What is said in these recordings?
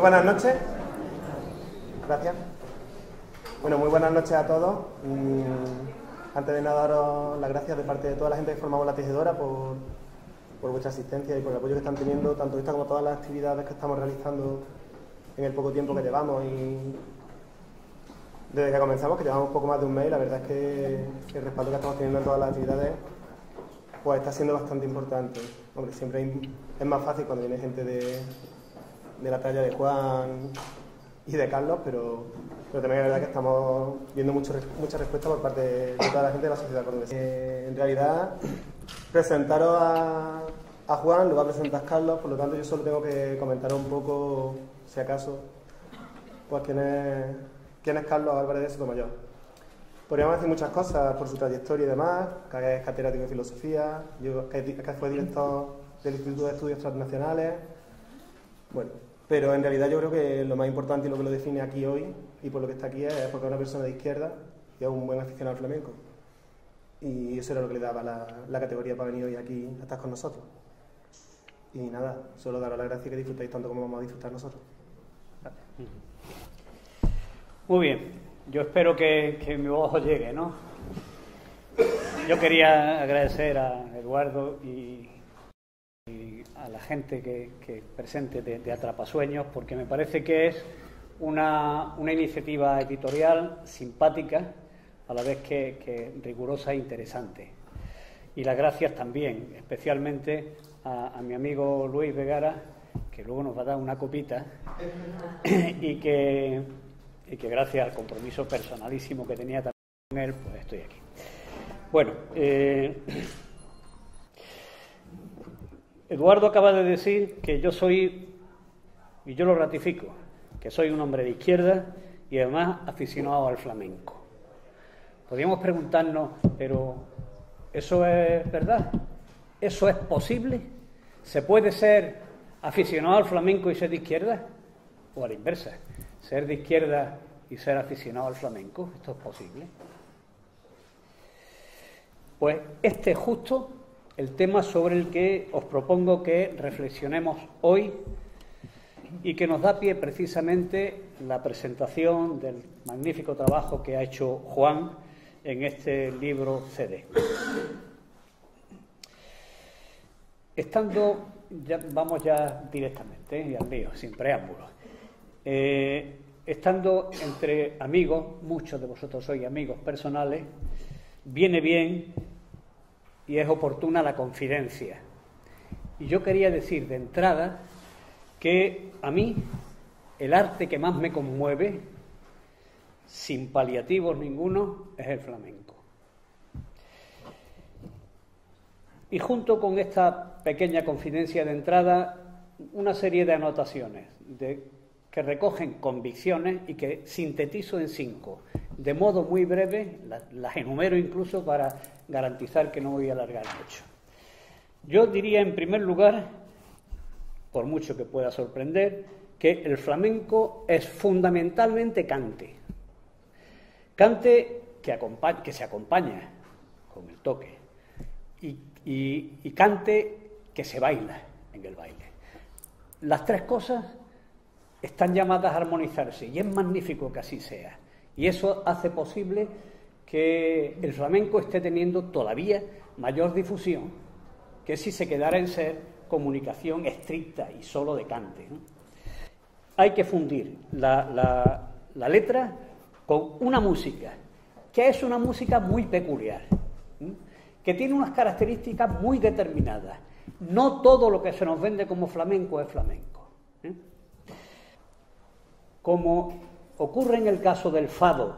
buenas noches. Gracias. Bueno, muy buenas noches a todos. Antes de nada, daros las gracias de parte de toda la gente que formamos La Tejedora por vuestra asistencia y por el apoyo que están teniendo, tanto esta como todas las actividades que estamos realizando en el poco tiempo que llevamos. Y desde que comenzamos, que llevamos un poco más de un mes, la verdad es que el respaldo que estamos teniendo en todas las actividades pues está siendo bastante importante. Hombre, siempre es más fácil cuando viene gente de la talla de Juan y de Carlos, pero también es verdad que estamos viendo mucha respuesta por parte de toda la gente de la sociedad cordobesa. En realidad, presentaros a Juan, lo va a presentar Carlos, por lo tanto yo solo tengo que comentar un poco, si acaso, pues quién es Carlos Álvarez de Sotomayor. Podríamos decir muchas cosas por su trayectoria y demás, que es catedrático de filosofía, que fue director del Instituto de Estudios Transnacionales. Bueno, pero en realidad yo creo que lo más importante y lo que lo define aquí hoy, y por lo que está aquí, es porque es una persona de izquierda y es un buen aficionado al flamenco. Y eso era lo que le daba la categoría para venir hoy aquí a estar con nosotros. Y nada, solo daros las gracias y que disfrutéis tanto como vamos a disfrutar nosotros. Muy bien. Yo espero que mi voz os llegue, ¿no? Yo quería agradecer a Eduardo y a la gente que presente de Atrapasueños, porque me parece que es una iniciativa editorial simpática, a la vez que rigurosa e interesante. Y las gracias también, especialmente a mi amigo Luis Vegara, que luego nos va a dar una copita, y que gracias al compromiso personalísimo que tenía también con él, pues estoy aquí. Bueno, Eduardo acaba de decir que yo soy, y yo lo ratifico, que soy un hombre de izquierda y además aficionado al flamenco. Podríamos preguntarnos, pero ¿eso es verdad? ¿Eso es posible? ¿Se puede ser aficionado al flamenco y ser de izquierda? ¿O a la inversa? ¿Ser de izquierda y ser aficionado al flamenco? ¿Esto es posible? Pues este es justo el tema sobre el que os propongo que reflexionemos hoy y que nos da pie precisamente la presentación del magnífico trabajo que ha hecho Juan en este libro CD. Vamos ya directamente, y al lío, sin preámbulos. Estando entre amigos, muchos de vosotros sois amigos personales, viene bien y es oportuna la confidencia. Y yo quería decir de entrada que a mí el arte que más me conmueve, sin paliativos ninguno, es el flamenco. Y junto con esta pequeña confidencia de entrada, una serie de anotaciones que recogen convicciones y que sintetizo en 5. De modo muy breve, las enumero incluso para garantizar que no voy a alargar mucho. Yo diría, en primer lugar, por mucho que pueda sorprender, que el flamenco es fundamentalmente cante. Cante que se acompaña con el toque y cante que se baila en el baile. Las tres cosas están llamadas a armonizarse y es magnífico que así sea. Y eso hace posible que el flamenco esté teniendo todavía mayor difusión que si se quedara en ser comunicación estricta y solo de cante, ¿no? Hay que fundir la letra con una música, que es una música muy peculiar, ¿no? Que tiene unas características muy determinadas. No todo lo que se nos vende como flamenco es flamenco, ¿eh? Como ocurre en el caso del fado,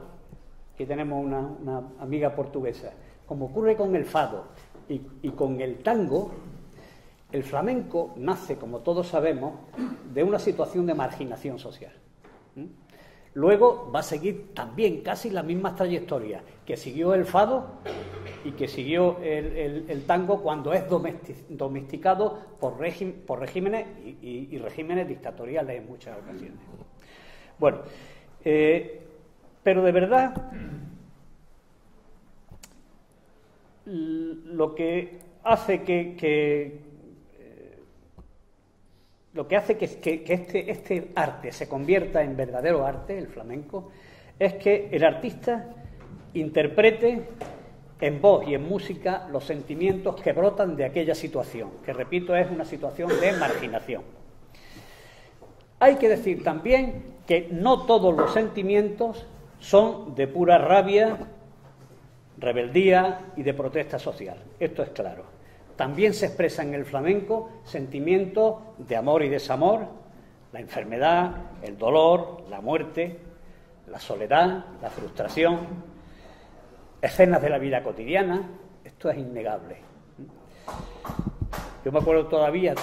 que tenemos una amiga portuguesa, como ocurre con el fado y con el tango, el flamenco nace, como todos sabemos, de una situación de marginación social. Luego va a seguir también casi las mismas trayectorias que siguió el fado y que siguió el tango cuando es domesticado por regímenes y regímenes dictatoriales en muchas ocasiones. Bueno, pero de verdad lo que hace que lo que hace que este arte se convierta en verdadero arte, el flamenco, es que el artista interprete en voz y en música los sentimientos que brotan de aquella situación, que repito, es una situación de marginación. Hay que decir también que no todos los sentimientos son de pura rabia, rebeldía y de protesta social. Esto es claro. También se expresan en el flamenco sentimientos de amor y desamor, la enfermedad, el dolor, la muerte, la soledad, la frustración, escenas de la vida cotidiana. Esto es innegable. Yo me acuerdo todavía,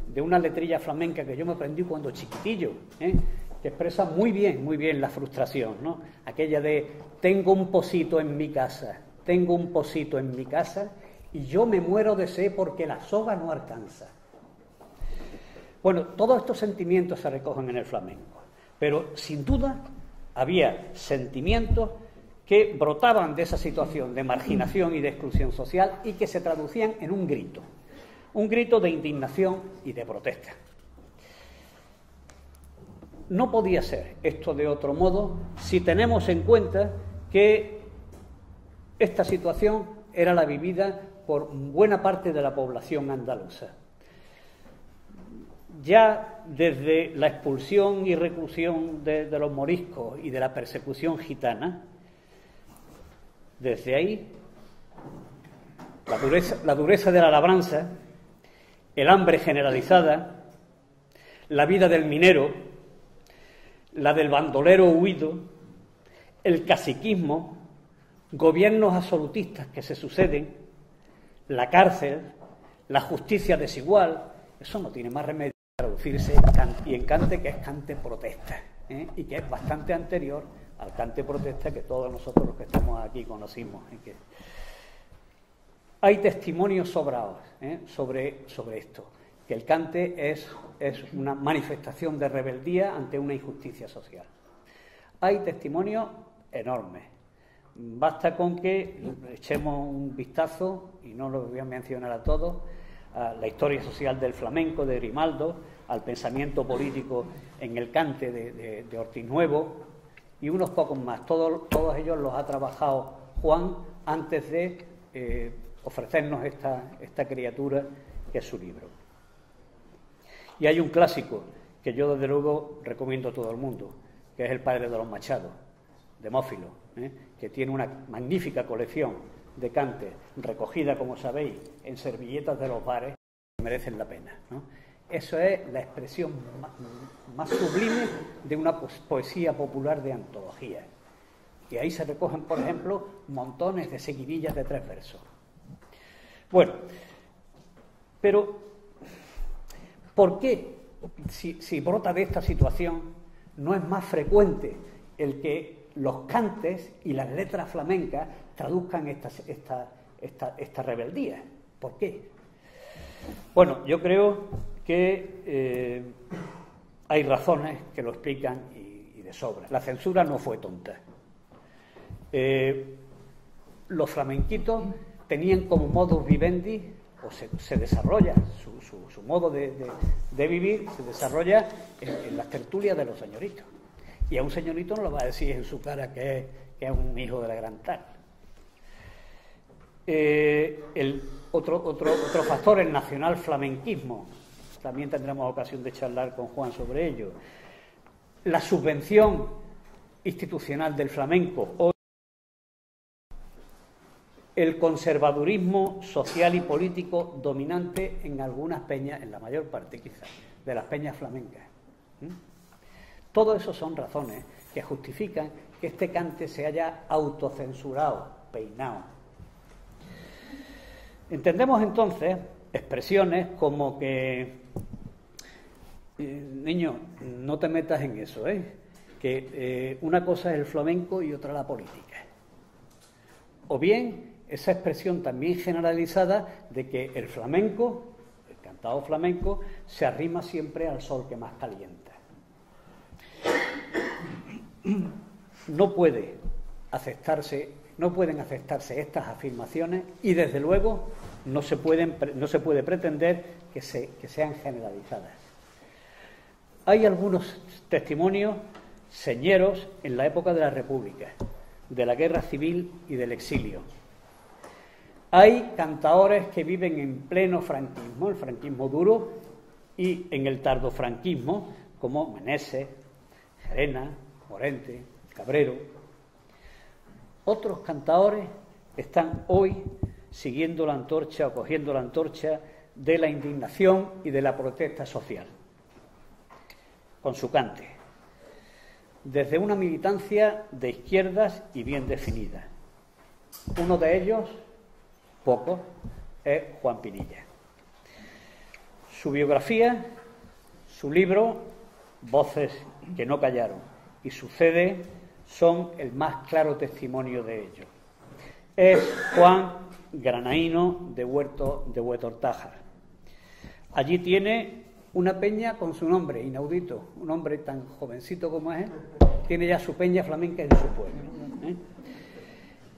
de una letrilla flamenca que yo me aprendí cuando chiquitillo, que expresa muy bien la frustración, ¿no? Aquella de: tengo un pocito en mi casa, y yo me muero de sed porque la soga no alcanza. Bueno, todos estos sentimientos se recogen en el flamenco, pero sin duda había sentimientos que brotaban de esa situación de marginación y de exclusión social y que se traducían en un grito de indignación y de protesta. No podía ser esto de otro modo si tenemos en cuenta que esta situación era la vivida por buena parte de la población andaluza. Ya desde la expulsión y reclusión de los moriscos y de la persecución gitana, desde ahí la dureza de la labranza, el hambre generalizada, la vida del minero, la del bandolero huido, el caciquismo, gobiernos absolutistas que se suceden, la cárcel, la justicia desigual, eso no tiene más remedio que traducirse en cante, que es cante protesta, y que es bastante anterior al cante protesta que todos nosotros los que estamos aquí conocimos. Hay testimonios sobrados sobre esto, que el cante es una manifestación de rebeldía ante una injusticia social. Hay testimonios enormes. Basta con que echemos un vistazo, y no lo voy a mencionar a todos, a la historia social del flamenco de Grimaldo, al pensamiento político en el cante de Ortiz Nuevo y unos pocos más. Todos ellos los ha trabajado Juan antes de ofrecernos esta criatura que es su libro. Y hay un clásico que yo desde luego recomiendo a todo el mundo, que es El padre de los Machados, de Mófilo, que tiene una magnífica colección de cantes recogida, como sabéis, en servilletas de los bares, que merecen la pena, ¿no? Eso es la expresión más sublime de una poesía popular de antología. Y ahí se recogen, por ejemplo, montones de seguidillas de 3 versos. Bueno, pero ¿por qué, si brota de esta situación, no es más frecuente el que los cantes y las letras flamencas traduzcan esta rebeldía? ¿Por qué? Bueno, yo creo que hay razones que lo explican y de sobra. La censura no fue tonta. Los flamenquitos tenían como modus vivendi, o se desarrolla su modo de vivir, se desarrolla en las tertulias de los señoritos. Y a un señorito no le va a decir en su cara que es un hijo de la gran tal. Otro factor, el nacional flamenquismo. También tendremos ocasión de charlar con Juan sobre ello. La subvención institucional del flamenco o el conservadurismo social y político dominante en algunas peñas, en la mayor parte quizás, de las peñas flamencas. Todo eso son razones que justifican que este cante se haya autocensurado, peinado. Entendemos entonces expresiones como que niño, no te metas en eso, que una cosa es el flamenco y otra la política. O bien esa expresión también generalizada de que el flamenco, el cantado flamenco, se arrima siempre al sol que más calienta. No pueden aceptarse estas afirmaciones y desde luego no se puede pretender que sean generalizadas. Hay algunos testimonios señeros en la época de la República, de la Guerra Civil y del exilio. Hay cantaores que viven en pleno franquismo, el franquismo duro, y en el tardofranquismo, como Meneses, Gerena, Morente, Cabrero. Otros cantaores están hoy siguiendo la antorcha o cogiendo la antorcha de la indignación y de la protesta social, con su cante, desde una militancia de izquierdas y bien definida. Uno de ellos, poco, es Juan Pinilla. Su biografía, su libro, Voces que no callaron, y su CD son el más claro testimonio de ello. Es Juan Granaíno de Huetortájar. Allí tiene una peña con su nombre, inaudito, un hombre tan jovencito como es él, tiene ya su peña flamenca en su pueblo.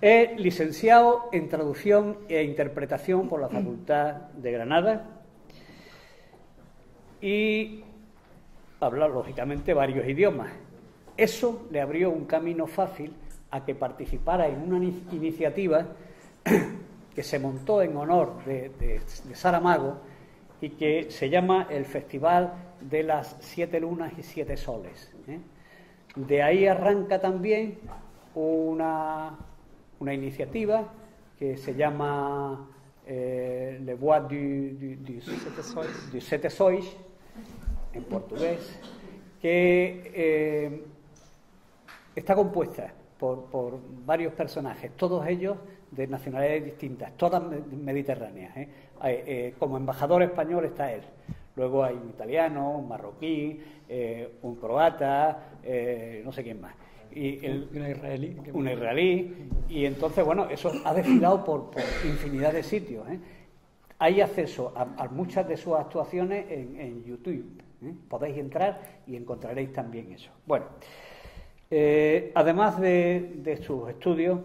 Es licenciado en traducción e interpretación por la Facultad de Granada y habla, lógicamente, varios idiomas. Eso le abrió un camino fácil a que participara en una iniciativa que se montó en honor de Saramago y que se llama el Festival de las 7 Lunas y 7 Soles. De ahí arranca también una iniciativa que se llama Le Bois du Sete Sois, en portugués, que está compuesta por varios personajes, todos ellos de nacionalidades distintas, todas mediterráneas. Como embajador español está él. Luego hay un italiano, un marroquí, un croata, no sé quién más. Y un israelí. Y entonces, bueno, eso ha desfilado por infinidad de sitios. Hay acceso a muchas de sus actuaciones en YouTube. Podéis entrar y encontraréis también eso. Bueno, además de sus estudios,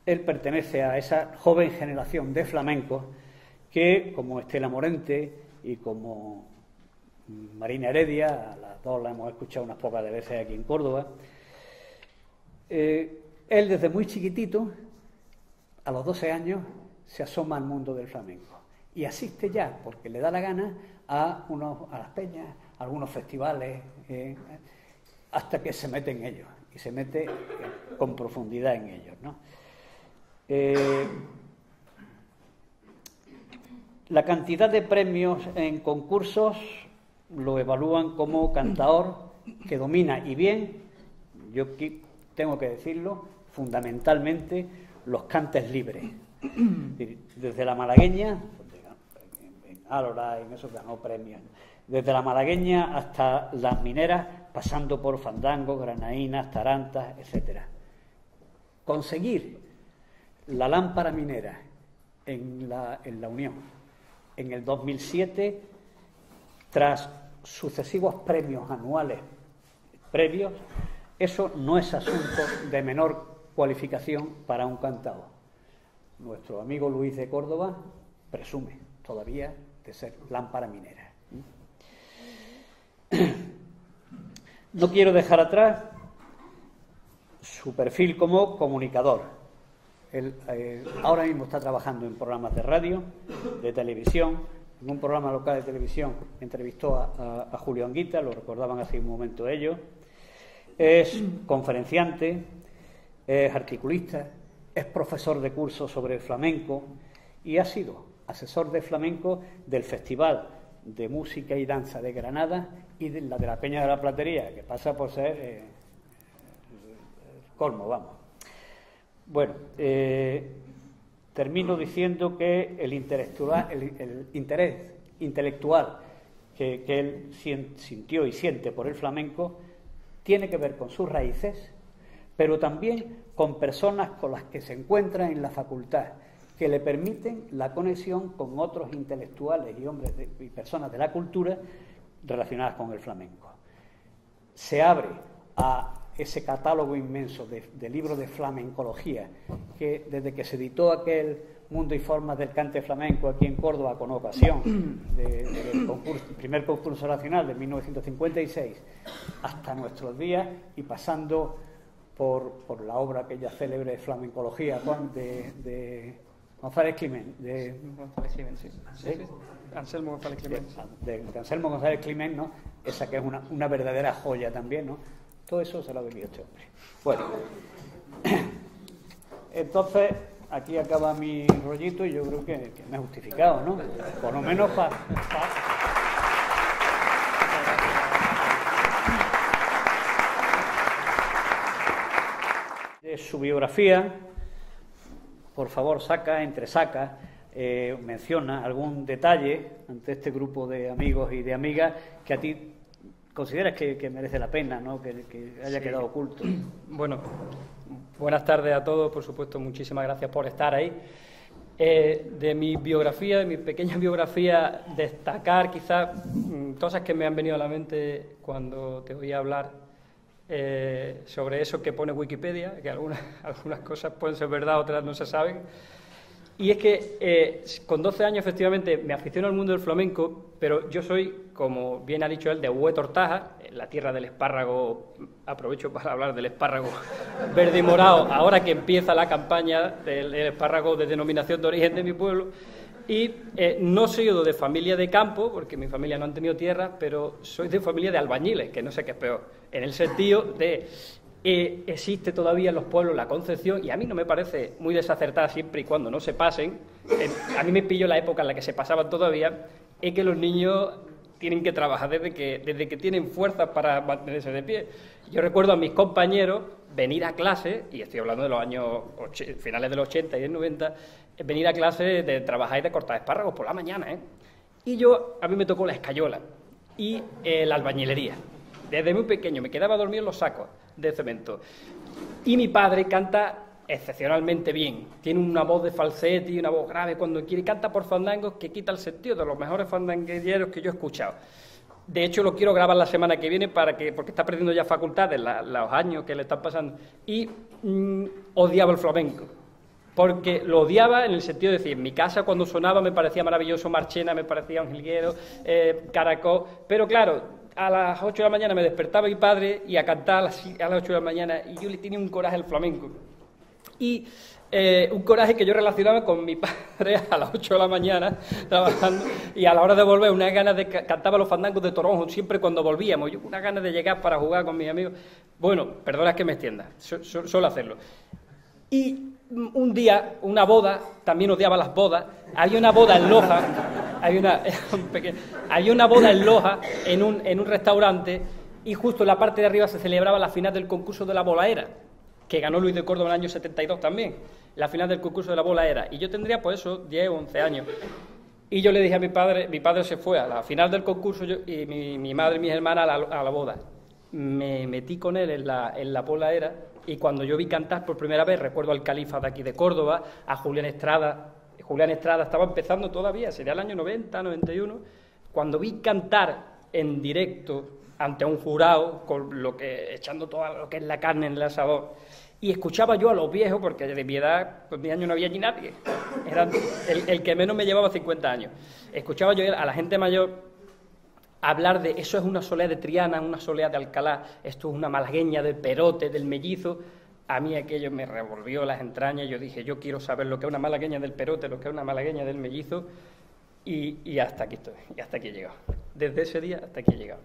él pertenece a esa joven generación de flamencos que, como Estela Morente y como Marina Heredia, a las dos la hemos escuchado unas pocas de veces aquí en Córdoba, él desde muy chiquitito, a los 12 años, se asoma al mundo del flamenco y asiste ya, porque le da la gana, a las peñas, a algunos festivales, hasta que se mete en ellos, y se mete con profundidad en ellos, ¿no? La cantidad de premios en concursos lo evalúan como cantaor que domina, y bien, yo tengo que decirlo, fundamentalmente los cantes libres. Desde la malagueña, en Álora, en eso ganó premios, desde la malagueña hasta las mineras, pasando por fandangos, granainas, tarantas, etcétera. Conseguir la lámpara minera en la Unión en el 2007, tras sucesivos premios anuales previos, eso no es asunto de menor cualificación para un cantador. Nuestro amigo Luis de Córdoba presume todavía de ser lámpara minera. No quiero dejar atrás su perfil como comunicador. Él ahora mismo está trabajando en programas de radio, de televisión. En un programa local de televisión entrevistó a Julio Anguita, lo recordaban hace un momento ellos. Es conferenciante, es articulista, es profesor de cursos sobre flamenco y ha sido asesor de flamenco del Festival de Música y Danza de Granada y de la Peña de la Platería, que pasa por ser colmo, vamos. Bueno, termino diciendo que el interés intelectual que él sintió y siente por el flamenco tiene que ver con sus raíces, pero también con personas con las que se encuentra en la facultad, que le permiten la conexión con otros intelectuales y hombres y personas de la cultura relacionadas con el flamenco. Se abre a ese catálogo inmenso de libros de flamencología que, desde que se editó aquel Mundo y Formas del Cante Flamenco aquí en Córdoba con ocasión del primer concurso nacional de 1956 hasta nuestros días, y pasando por la obra aquella célebre de flamencología, Juan, de González Climent, González Climent, sí. Anselmo González Climent. De Anselmo González Climent, ¿no? Esa que es una verdadera joya también, ¿no? Todo eso se lo ha venido este hombre. Bueno, entonces aquí acaba mi rollito y yo creo que me he justificado, ¿no? Por lo menos de su biografía. Por favor, entresaca, menciona algún detalle ante este grupo de amigos y de amigas que a ti consideras que merece la pena, ¿no? Que haya quedado oculto. Bueno, buenas tardes a todos, por supuesto, muchísimas gracias por estar ahí. De mi biografía, de mi pequeña biografía, destacar quizás cosas que me han venido a la mente cuando te oí hablar sobre eso que pone Wikipedia, que algunas cosas pueden ser verdad, otras no se saben. Y es que con 12 años efectivamente me aficiono al mundo del flamenco, pero yo soy, como bien ha dicho él, de Huetortaja, la tierra del espárrago. Aprovecho para hablar del espárrago verde y morado, ahora que empieza la campaña del espárrago de denominación de origen de mi pueblo. Y no soy de familia de campo, porque mi familia no han tenido tierra, pero soy de familia de albañiles, que no sé qué es peor, en el sentido de existe todavía en los pueblos la concepción, y a mí no me parece muy desacertada siempre y cuando no se pasen. A mí me pilló la época en la que se pasaban todavía, es que los niños tienen que trabajar desde que tienen fuerzas para mantenerse de pie. Yo recuerdo a mis compañeros venir a clase, y estoy hablando de los años finales de los 80 y del 90, venir a clase de trabajar y de cortar espárragos por la mañana, ¿eh? Y a mí me tocó la escayola y la albañilería. Desde muy pequeño me quedaba dormido en los sacos de cemento. Y mi padre canta excepcionalmente bien. Tiene una voz de falsete y una voz grave cuando quiere. Canta por fandangos que quita el sentido, de los mejores fandangueros que yo he escuchado. De hecho, lo quiero grabar la semana que viene porque está perdiendo ya facultades los años que le están pasando. Y odiaba el flamenco. Porque lo odiaba en el sentido de decir, en mi casa cuando sonaba me parecía maravilloso Marchena, me parecía un jilguero, Caracol, pero claro, a las 8 de la mañana me despertaba mi padre y a cantar a las 8 de la mañana, y yo le tenía un coraje al flamenco. Y un coraje que yo relacionaba con mi padre a las 8 de la mañana trabajando, y a la hora de volver unas ganas de cantaba los fandangos de Toronjo siempre cuando volvíamos, yo unas ganas de llegar para jugar con mis amigos. Bueno, perdona que me extienda, suelo hacerlo. Y un día, una boda, también odiaba las bodas, había una boda en Loja, había una boda en Loja en un restaurante, y justo en la parte de arriba se celebraba la final del concurso de la bolaera, que ganó Luis de Córdoba en el año 72 también, la final del concurso de la bolaera, y yo tendría pues eso, 10 o 11 años. Y yo le dije a mi padre se fue a la final del concurso y mi madre y mis hermanas a la boda. Me metí con él en la bolaera, y cuando yo vi cantar por primera vez, recuerdo al Califa de aquí de Córdoba, a Julián Estrada. Julián Estrada estaba empezando todavía, sería el año 90, 91, cuando vi cantar en directo ante un jurado, echando todo lo que es la carne en el asador, y escuchaba yo a los viejos, porque de mi edad, con 10 años no había allí nadie, era el que menos me llevaba 50 años, escuchaba yo a la gente mayor hablar de eso es una solea de Triana, una solea de Alcalá, esto es una malagueña del Perote, del Mellizo. A mí aquello me revolvió las entrañas, yo dije, yo quiero saber lo que es una malagueña del Perote, lo que es una malagueña del Mellizo, y hasta aquí estoy, y hasta aquí he llegado. Desde ese día hasta aquí he llegado.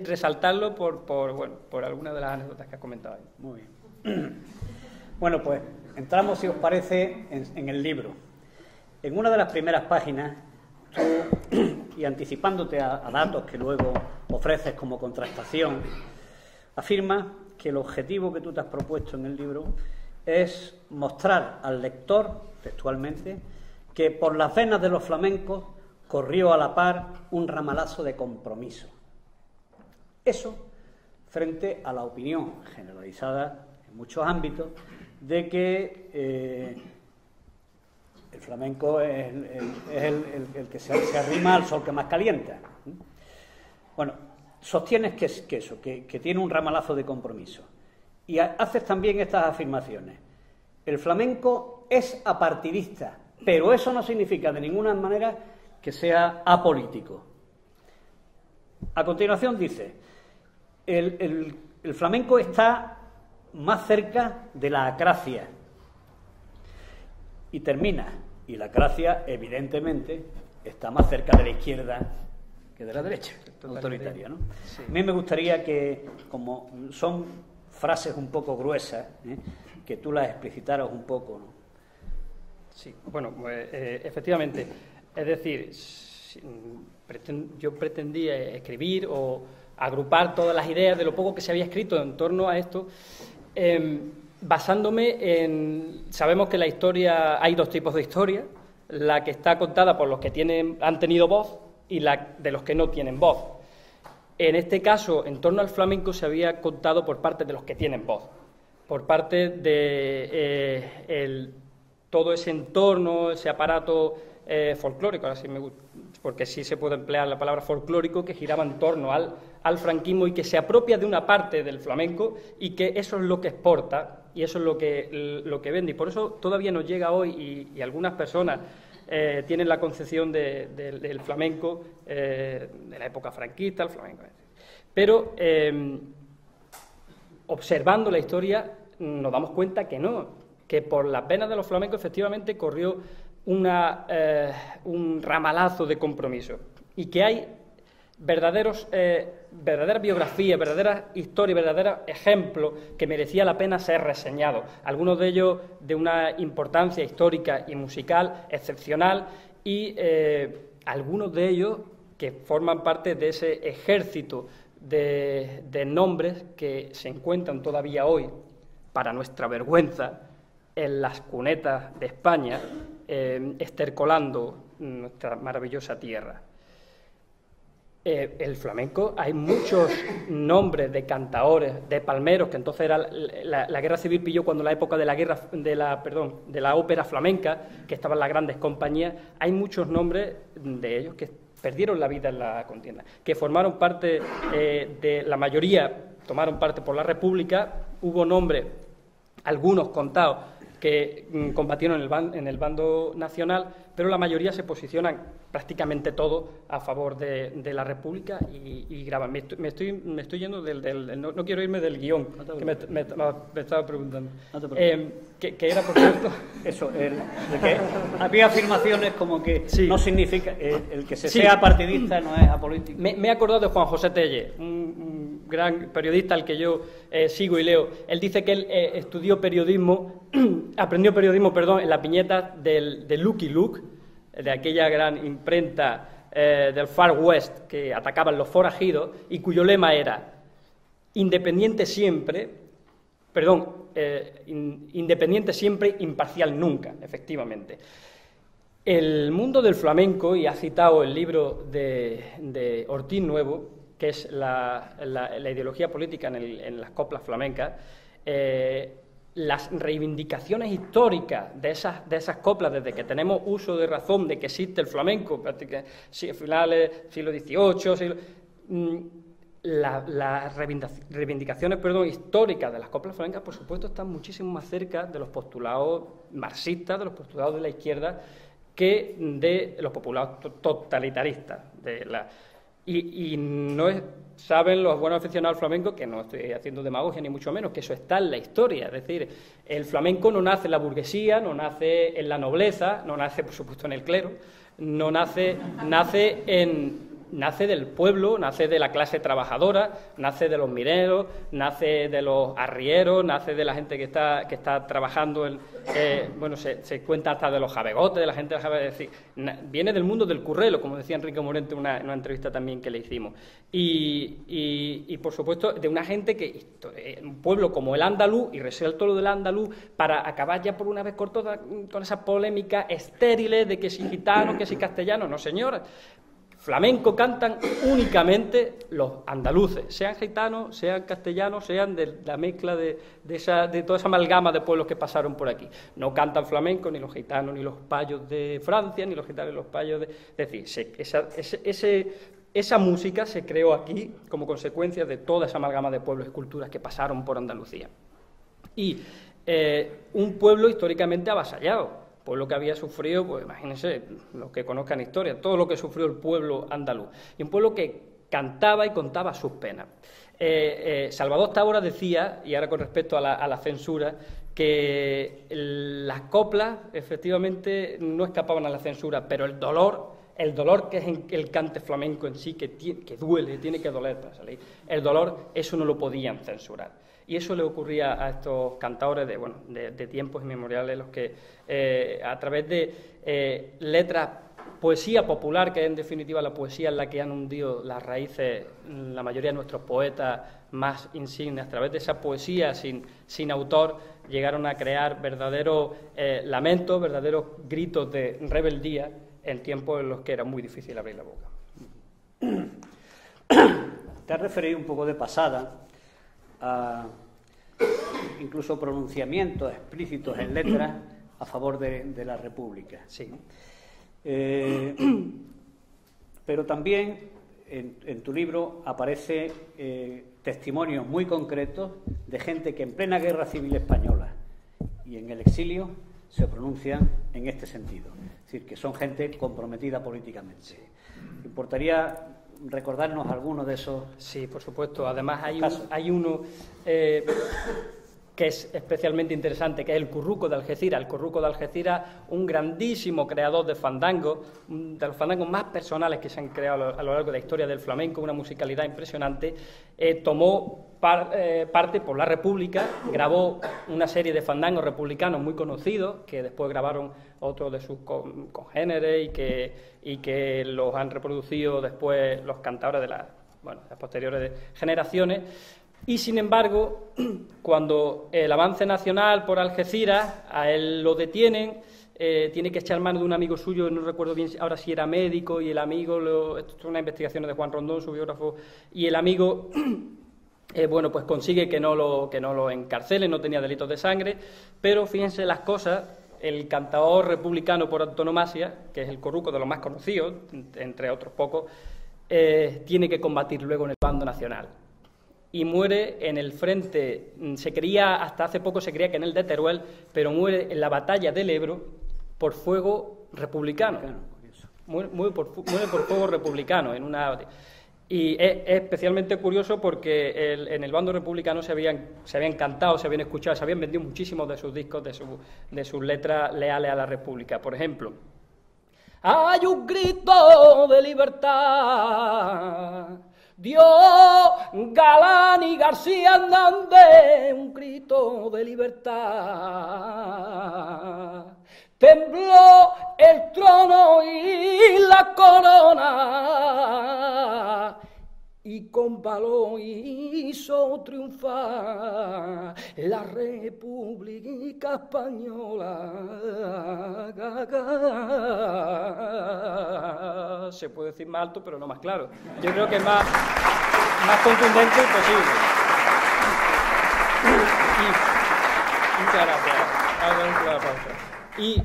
Resaltarlo por algunas de las anécdotas que has comentado ahí. Muy bien. Bueno, pues entramos, si os parece, en el libro. En una de las primeras páginas, y anticipándote a datos que luego ofreces como contrastación, afirma que el objetivo que tú te has propuesto en el libro es mostrar al lector, textualmente, que por las venas de los flamencos corrió a la par un ramalazo de compromiso. Eso frente a la opinión generalizada en muchos ámbitos de que el flamenco es el que se arrima al sol que más calienta. Bueno, sostienes que tiene un ramalazo de compromiso. Y haces también estas afirmaciones. El flamenco es apartidista, pero eso no significa de ninguna manera que sea apolítico. A continuación dice, el flamenco está más cerca de la acracia. Y termina, y la acracia, evidentemente, está más cerca de la izquierda que de la derecha, autoritaria, ¿no? Sí. A mí me gustaría que, como son frases un poco gruesas, que tú las explicitaras un poco, ¿no? Sí, bueno, efectivamente, es decir, yo pretendía escribir o agrupar todas las ideas de lo poco que se había escrito en torno a esto, basándome en... Sabemos que la historia, hay dos tipos de historia, la que está contada por los que han tenido voz y la de los que no tienen voz. En este caso, en torno al flamenco, se había contado por parte de los que tienen voz, por parte de todo ese entorno, ese aparato folclórico, ahora sí me gusta, porque sí se puede emplear la palabra folclórico, que giraba en torno al franquismo y que se apropia de una parte del flamenco y que eso es lo que exporta y eso es lo que vende. Y por eso todavía nos llega hoy y algunas personas tienen la concepción del flamenco, de la época franquista, el flamenco. Pero observando la historia nos damos cuenta que no, que por las venas de los flamencos efectivamente corrió un ramalazo de compromiso y que hay verdaderas biografías, verdaderas historias, verdaderos ejemplos que merecía la pena ser reseñados. Algunos de ellos de una importancia histórica y musical excepcional y algunos de ellos que forman parte de ese ejército de nombres que se encuentran todavía hoy, para nuestra vergüenza, en las cunetas de España, estercolando nuestra maravillosa tierra. El flamenco, hay muchos nombres de cantaores, de palmeros, que entonces era la guerra civil pilló cuando la época de la ópera flamenca, que estaban las grandes compañías, hay muchos nombres de ellos que perdieron la vida en la contienda, que formaron parte de la mayoría, tomaron parte por la República, hubo nombres, algunos contados, que combatieron en el bando nacional, pero la mayoría se posicionan prácticamente todos a favor de la República y graban. Me estoy yendo no quiero irme del guión, que me estaba preguntando. No que era, por cierto... Eso, de que había afirmaciones como que sí. No significa... el que sea partidista no es apolítico. Me he acordado de Juan José Tellez, un gran periodista al que yo sigo y leo. Él dice que él aprendió periodismo, en la piñeta de Lucky Luke, de aquella gran imprenta del Far West que atacaban los forajidos y cuyo lema era independiente siempre, imparcial nunca, efectivamente. El mundo del flamenco, y ha citado el libro de Ortiz Nuevo, que es la ideología política en las coplas flamencas, las reivindicaciones históricas de esas coplas, desde que tenemos uso de razón de que existe el flamenco, finales siglo XVIII, las reivindicaciones históricas de las coplas flamencas, por supuesto, están muchísimo más cerca de los postulados marxistas, de los postulados de la izquierda, que de los postulados totalitaristas. Y no saben los buenos aficionados al flamenco, que no estoy haciendo demagogia ni mucho menos, que eso está en la historia. Es decir, el flamenco no nace en la burguesía, no nace en la nobleza, no nace, por supuesto, en el clero, no nace del pueblo, nace de la clase trabajadora, nace de los mineros, nace de los arrieros, nace de la gente que está trabajando, se cuenta hasta de los jabegotes, de la gente de es decir, viene del mundo del currelo, como decía Enrique Morente en una entrevista también que le hicimos. Y por supuesto, de una gente un pueblo como el andaluz, y resuelto lo del andaluz, para acabar ya por una vez con esa polémica estériles de que si gitano, que si castellano, no señora. Flamenco cantan únicamente los andaluces, sean gitanos, sean castellanos, sean de la mezcla de toda esa amalgama de pueblos que pasaron por aquí. No cantan flamenco ni los gitanos, ni los payos de Francia, ni los gitanos, ni los payos de... Es decir, esa música se creó aquí como consecuencia de toda esa amalgama de pueblos y culturas que pasaron por Andalucía. Y un pueblo históricamente avasallado, Pueblo que había sufrido, pues imagínense, los que conozcan historia, todo lo que sufrió el pueblo andaluz. Y un pueblo que cantaba y contaba sus penas. Salvador Tábora decía, y ahora con respecto a la censura, que las coplas efectivamente no escapaban a la censura, pero el dolor que es el cante flamenco en sí, que duele, tiene que doler para salir, el dolor, eso no lo podían censurar. Y eso le ocurría a estos cantadores de tiempos inmemoriales, los que a través de letras, poesía popular, que es en definitiva la poesía en la que han hundido las raíces la mayoría de nuestros poetas más insignes, a través de esa poesía sin autor, llegaron a crear verdaderos lamentos, verdaderos gritos de rebeldía en tiempos en los que era muy difícil abrir la boca. Te has referido un poco de pasada a incluso pronunciamientos explícitos en letras a favor de la República. Sí. Pero también en tu libro aparece testimonios muy concretos de gente que en plena Guerra Civil Española y en el exilio se pronuncian en este sentido. Es decir, que son gente comprometida políticamente. ¿Te importaría recordarnos algunos de esos? Sí, por supuesto. Además hay casos? uno que es especialmente interesante, que es el Curruco de Algeciras. El Curruco de Algeciras, un grandísimo creador de fandangos, de los fandangos más personales que se han creado a lo largo de la historia del flamenco, una musicalidad impresionante, tomó parte por la República, grabó una serie de fandangos republicanos muy conocidos, que después grabaron otros de sus congéneres y que los han reproducido después los cantadores de las posteriores generaciones. Y, sin embargo, cuando el avance nacional por Algeciras, a él lo detienen, tiene que echar mano de un amigo suyo, no recuerdo bien ahora si era médico, y el amigo, esto es una investigación de Juan Rondón, su biógrafo, y el amigo, pues consigue que no lo encarcelen, no tenía delitos de sangre, pero fíjense las cosas, el cantador republicano por antonomasia, que es el Curruco de los más conocidos, entre otros pocos, tiene que combatir luego en el bando nacional. Y muere en el frente, hasta hace poco se creía que en el de Teruel, pero muere en la batalla del Ebro por fuego republicano. Muere por fuego republicano. Y es especialmente curioso porque en el bando republicano se habían cantado, se habían escuchado, se habían vendido muchísimos de sus discos, de sus letras leales a la República. Por ejemplo, hay un grito de libertad, dio Galán y García Hernández, un grito de libertad. Tembló el trono y la corona, y con valor hizo triunfar la República Española. Se puede decir más alto, pero no más claro. Yo creo que es más contundente imposible. Muchas gracias. Y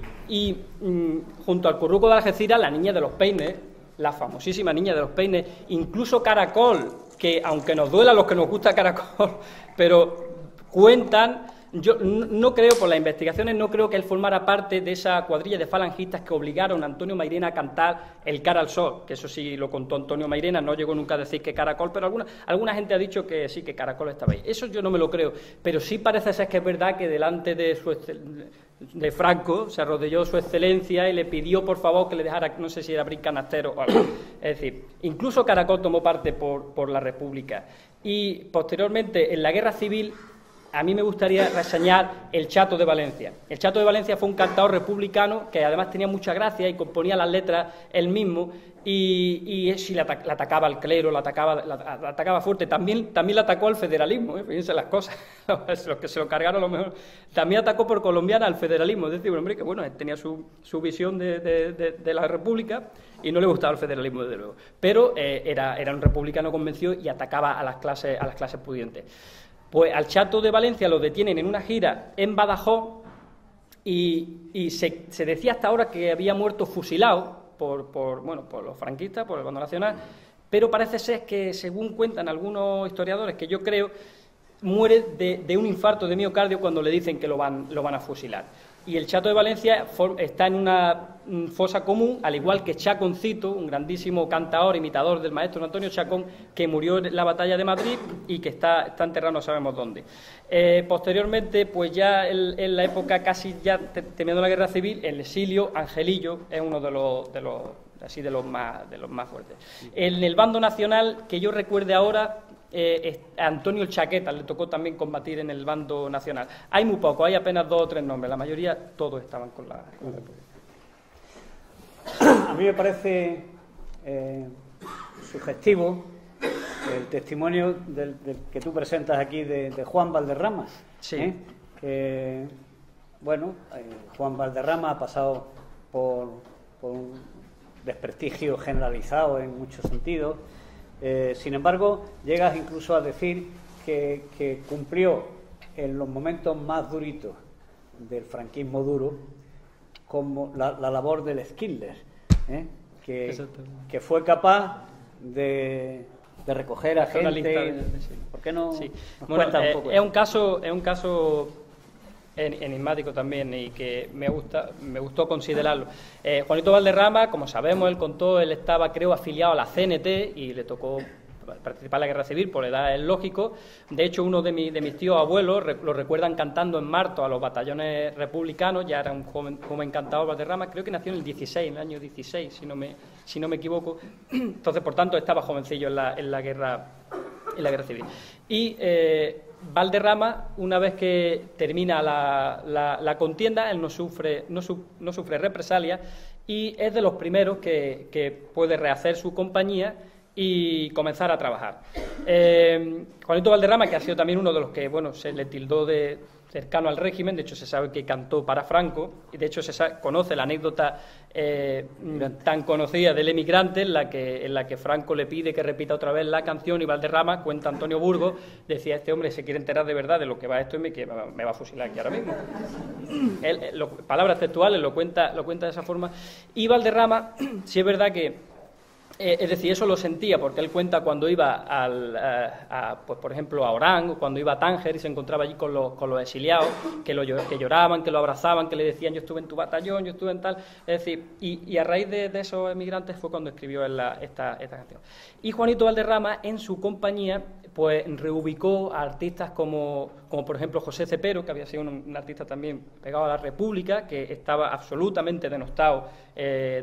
junto al Curruco de Algeciras, la Niña de los Peines, la famosísima Niña de los Peines, incluso Caracol, que aunque nos duela a los que nos gusta Caracol, pero cuentan, yo no creo, por las investigaciones, no creo que él formara parte de esa cuadrilla de falangistas que obligaron a Antonio Mairena a cantar el Cara al Sol, que eso sí lo contó Antonio Mairena, no llegó nunca a decir que Caracol, pero alguna gente ha dicho que sí, que Caracol estaba ahí. Eso yo no me lo creo, pero sí parece ser que es verdad que delante de Franco se arrodilló su excelencia y le pidió por favor que le dejara, no sé si era abrir canastero o algo. Es decir, incluso Caracol tomó parte por la República. Y posteriormente, en la Guerra Civil, a mí me gustaría reseñar el Chato de Valencia. El Chato de Valencia fue un cantador republicano que además tenía mucha gracia y componía las letras él mismo, y sí le atacaba al clero, la atacaba fuerte. También le atacó al federalismo, fíjense las cosas, los que se lo cargaron a lo mejor. También atacó por colombiana al federalismo, es decir, un hombre que tenía su visión de la República y no le gustaba el federalismo, desde luego. Pero era un republicano convencido y atacaba a las clases pudientes. Pues al Chato de Valencia lo detienen en una gira en Badajoz y se decía hasta ahora que había muerto fusilado por los franquistas, por el bando nacional, pero parece ser que, según cuentan algunos historiadores, que yo creo, muere de un infarto de miocardio cuando le dicen que lo van a fusilar. Y el Chato de Valencia está en una fosa común, al igual que Chaconcito, un grandísimo cantaor, imitador del maestro Antonio Chacón, que murió en la batalla de Madrid y que está enterrado no sabemos dónde. Posteriormente, pues ya en la época casi ya terminando la Guerra Civil, el exilio, Angelillo es uno de los más fuertes. En el bando nacional, que yo recuerde ahora, a Antonio el Chaqueta le tocó también combatir en el bando nacional. Hay muy poco, hay apenas 2 o 3 nombres, la mayoría todos estaban con la República. A mí me parece sugestivo el testimonio del que tú presentas aquí de Juan Valderrama. Sí. Que, bueno, Juan Valderrama ha pasado por un desprestigio generalizado en muchos sentidos. Sin embargo, llegas incluso a decir que cumplió en los momentos más duritos del franquismo duro como la labor del Schindler, que fue capaz de recoger a gente. ¿Por qué no? Sí. Nos Bueno, cuenta un poco? es un caso enigmático también y que me gustó considerarlo. Juanito Valderrama, como sabemos, él estaba, creo, afiliado a la CNT y le tocó participar en la Guerra Civil, por edad es lógico. De hecho, uno de mis tíos abuelos lo recuerdan cantando en Marto a los batallones republicanos, ya era un joven cantador Valderrama, creo que nació en el 16, en el año 16, si no me equivoco. Entonces, por tanto, estaba jovencillo en la Guerra Civil. Y Valderrama, una vez que termina la contienda, él no sufre represalias y es de los primeros que puede rehacer su compañía y comenzar a trabajar. Juanito Valderrama, que ha sido también uno de los que, bueno, se le tildó de cercano al régimen, de hecho se sabe que cantó para Franco, y de hecho conoce la anécdota tan conocida del emigrante, en la que Franco le pide que repita otra vez la canción, y Valderrama, cuenta Antonio Burgos, decía: este hombre se quiere enterar de verdad de lo que va esto y me va a fusilar aquí ahora mismo. Palabras textuales lo cuenta de esa forma. Y Valderrama, sí es verdad que es decir, eso lo sentía, porque él cuenta cuando iba pues por ejemplo, a Orán, o cuando iba a Tánger y se encontraba allí con los exiliados, que lloraban, que lo abrazaban, que le decían: yo estuve en tu batallón, yo estuve en tal. Es decir, y a raíz de esos emigrantes fue cuando escribió esta canción. Y Juanito Valderrama, en su compañía, pues reubicó a artistas como por ejemplo José Cepero, que había sido un artista también pegado a la República, que estaba absolutamente denostado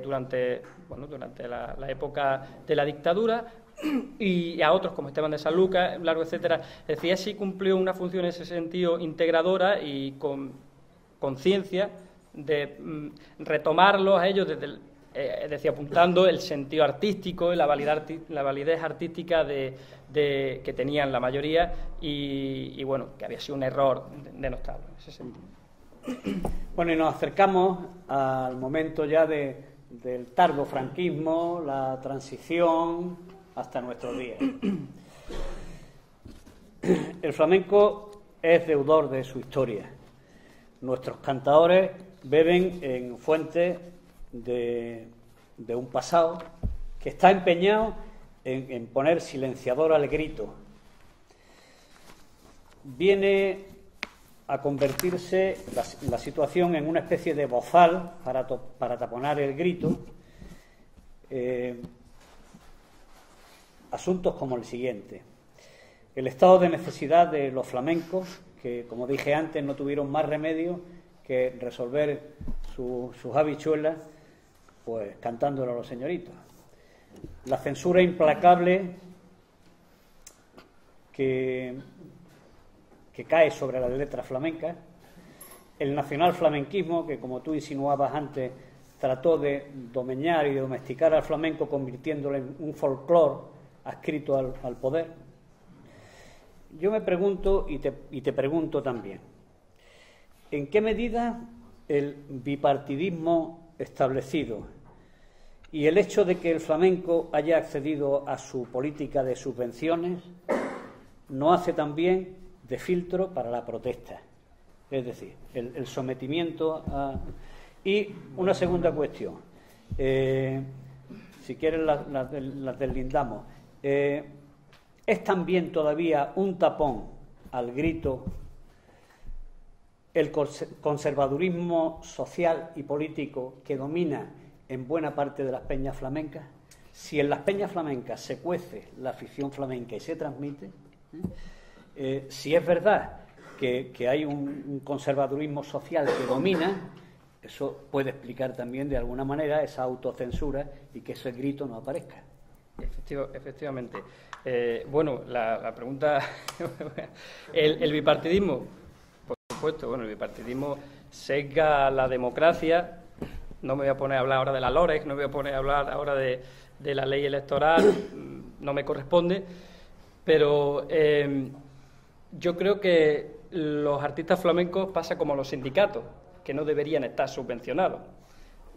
durante la época de la dictadura, y a otros como Esteban de Sanlúcar, Largo, etcétera. Es decir, sí cumplió una función en ese sentido integradora y con conciencia de retomarlos a ellos desde es decir, apuntando el sentido artístico y la validez artística que tenían la mayoría y bueno, que había sido un error denostable en ese sentido. Bueno, y nos acercamos al momento ya del tardo franquismo, la transición hasta nuestros días. El flamenco es deudor de su historia. Nuestros cantadores beben en fuentes de un pasado que está empeñado en poner silenciador al grito. Viene a convertirse la situación en una especie de bozal para taponar el grito. Asuntos como el siguiente: el estado de necesidad de los flamencos, que, como dije antes, no tuvieron más remedio que resolver sus habichuelas pues cantándolo a los señoritos. La censura implacable que cae sobre las letras flamencas, el nacional flamenquismo, que, como tú insinuabas antes, trató de domeñar y de domesticar al flamenco, convirtiéndolo en un folclore adscrito al poder. Yo me pregunto, y te pregunto también, ¿en qué medida el bipartidismo establecido y el hecho de que el flamenco haya accedido a su política de subvenciones no hace también de filtro para la protesta? Es decir, el sometimiento a... Y una segunda cuestión, si quieres las deslindamos. ¿Es también todavía un tapón al grito el conservadurismo social y político que domina en buena parte de las peñas flamencas, si en las peñas flamencas se cuece la afición flamenca y se transmite, si es verdad que hay un conservadurismo social que domina, eso puede explicar también de alguna manera esa autocensura y que ese grito no aparezca. Efectivamente. Bueno, la pregunta... el bipartidismo, por supuesto, bueno, el bipartidismo sesga la democracia. No me voy a poner a hablar ahora de la LOREC, no me voy a poner a hablar ahora de la ley electoral, no me corresponde, pero yo creo que los artistas flamencos pasa como los sindicatos, que no deberían estar subvencionados.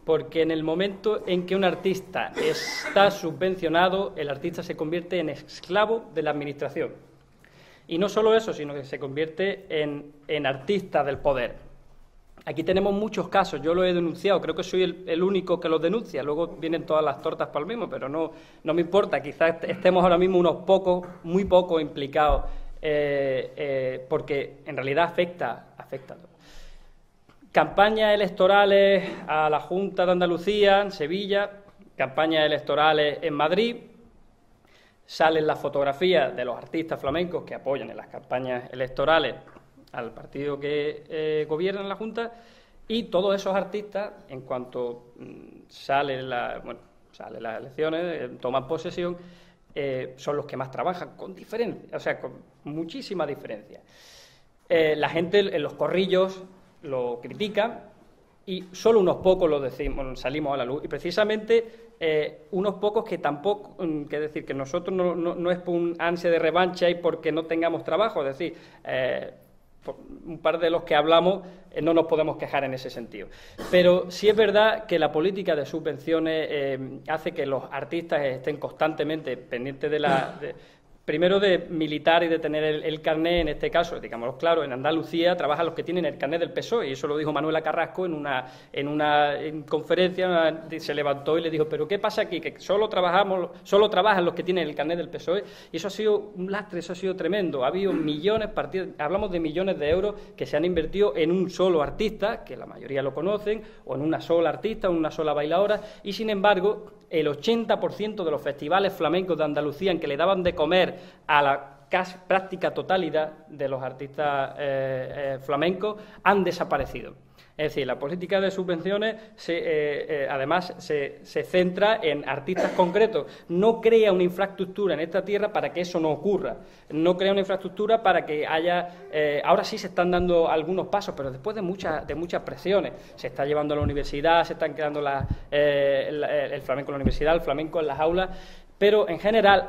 Porque en el momento en que un artista está subvencionado, el artista se convierte en esclavo de la administración. Y no solo eso, sino que se convierte en artista del poder. Aquí tenemos muchos casos, yo lo he denunciado, creo que soy el único que los denuncia, luego vienen todas las tortas para el mismo, pero no me importa, quizás estemos ahora mismo unos pocos, muy pocos implicados, porque en realidad afecta a todos. Campañas electorales a la Junta de Andalucía, en Sevilla, campañas electorales en Madrid, salen las fotografías de los artistas flamencos que apoyan en las campañas electorales al partido que gobierna en la Junta, y todos esos artistas, en cuanto salen las elecciones, toman posesión, son los que más trabajan, con diferencia, o sea, con muchísima diferencia. La gente en los corrillos lo critican y solo unos pocos lo decimos, salimos a la luz. Y precisamente unos pocos que tampoco, que decir, que nosotros no es por un ansia de revancha y porque no tengamos trabajo, es decir, un par de los que hablamos no nos podemos quejar en ese sentido. Pero sí es verdad que la política de subvenciones hace que los artistas estén constantemente pendientes primero de militar y de tener el carné, en este caso, digámoslo claro, en Andalucía trabajan los que tienen el carné del PSOE, y eso lo dijo Manuela Carrasco en una conferencia, se levantó y le dijo, pero ¿qué pasa aquí? Que solo trabajan los que tienen el carné del PSOE, y eso ha sido un lastre, eso ha sido tremendo. Ha habido hablamos de millones de euros que se han invertido en un solo artista, que la mayoría lo conocen, o en una sola artista, o en una sola bailadora, y sin embargo, el 80% de los festivales flamencos de Andalucía en que le daban de comer a la casi práctica totalidad de los artistas flamencos han desaparecido. Es decir, la política de subvenciones además se centra en artistas concretos, no crea una infraestructura en esta tierra para que eso no ocurra, no crea una infraestructura para que haya... ahora sí se están dando algunos pasos, pero después de muchas presiones. Se está llevando a la universidad, se están creando el flamenco en la universidad, el flamenco en las aulas, pero en general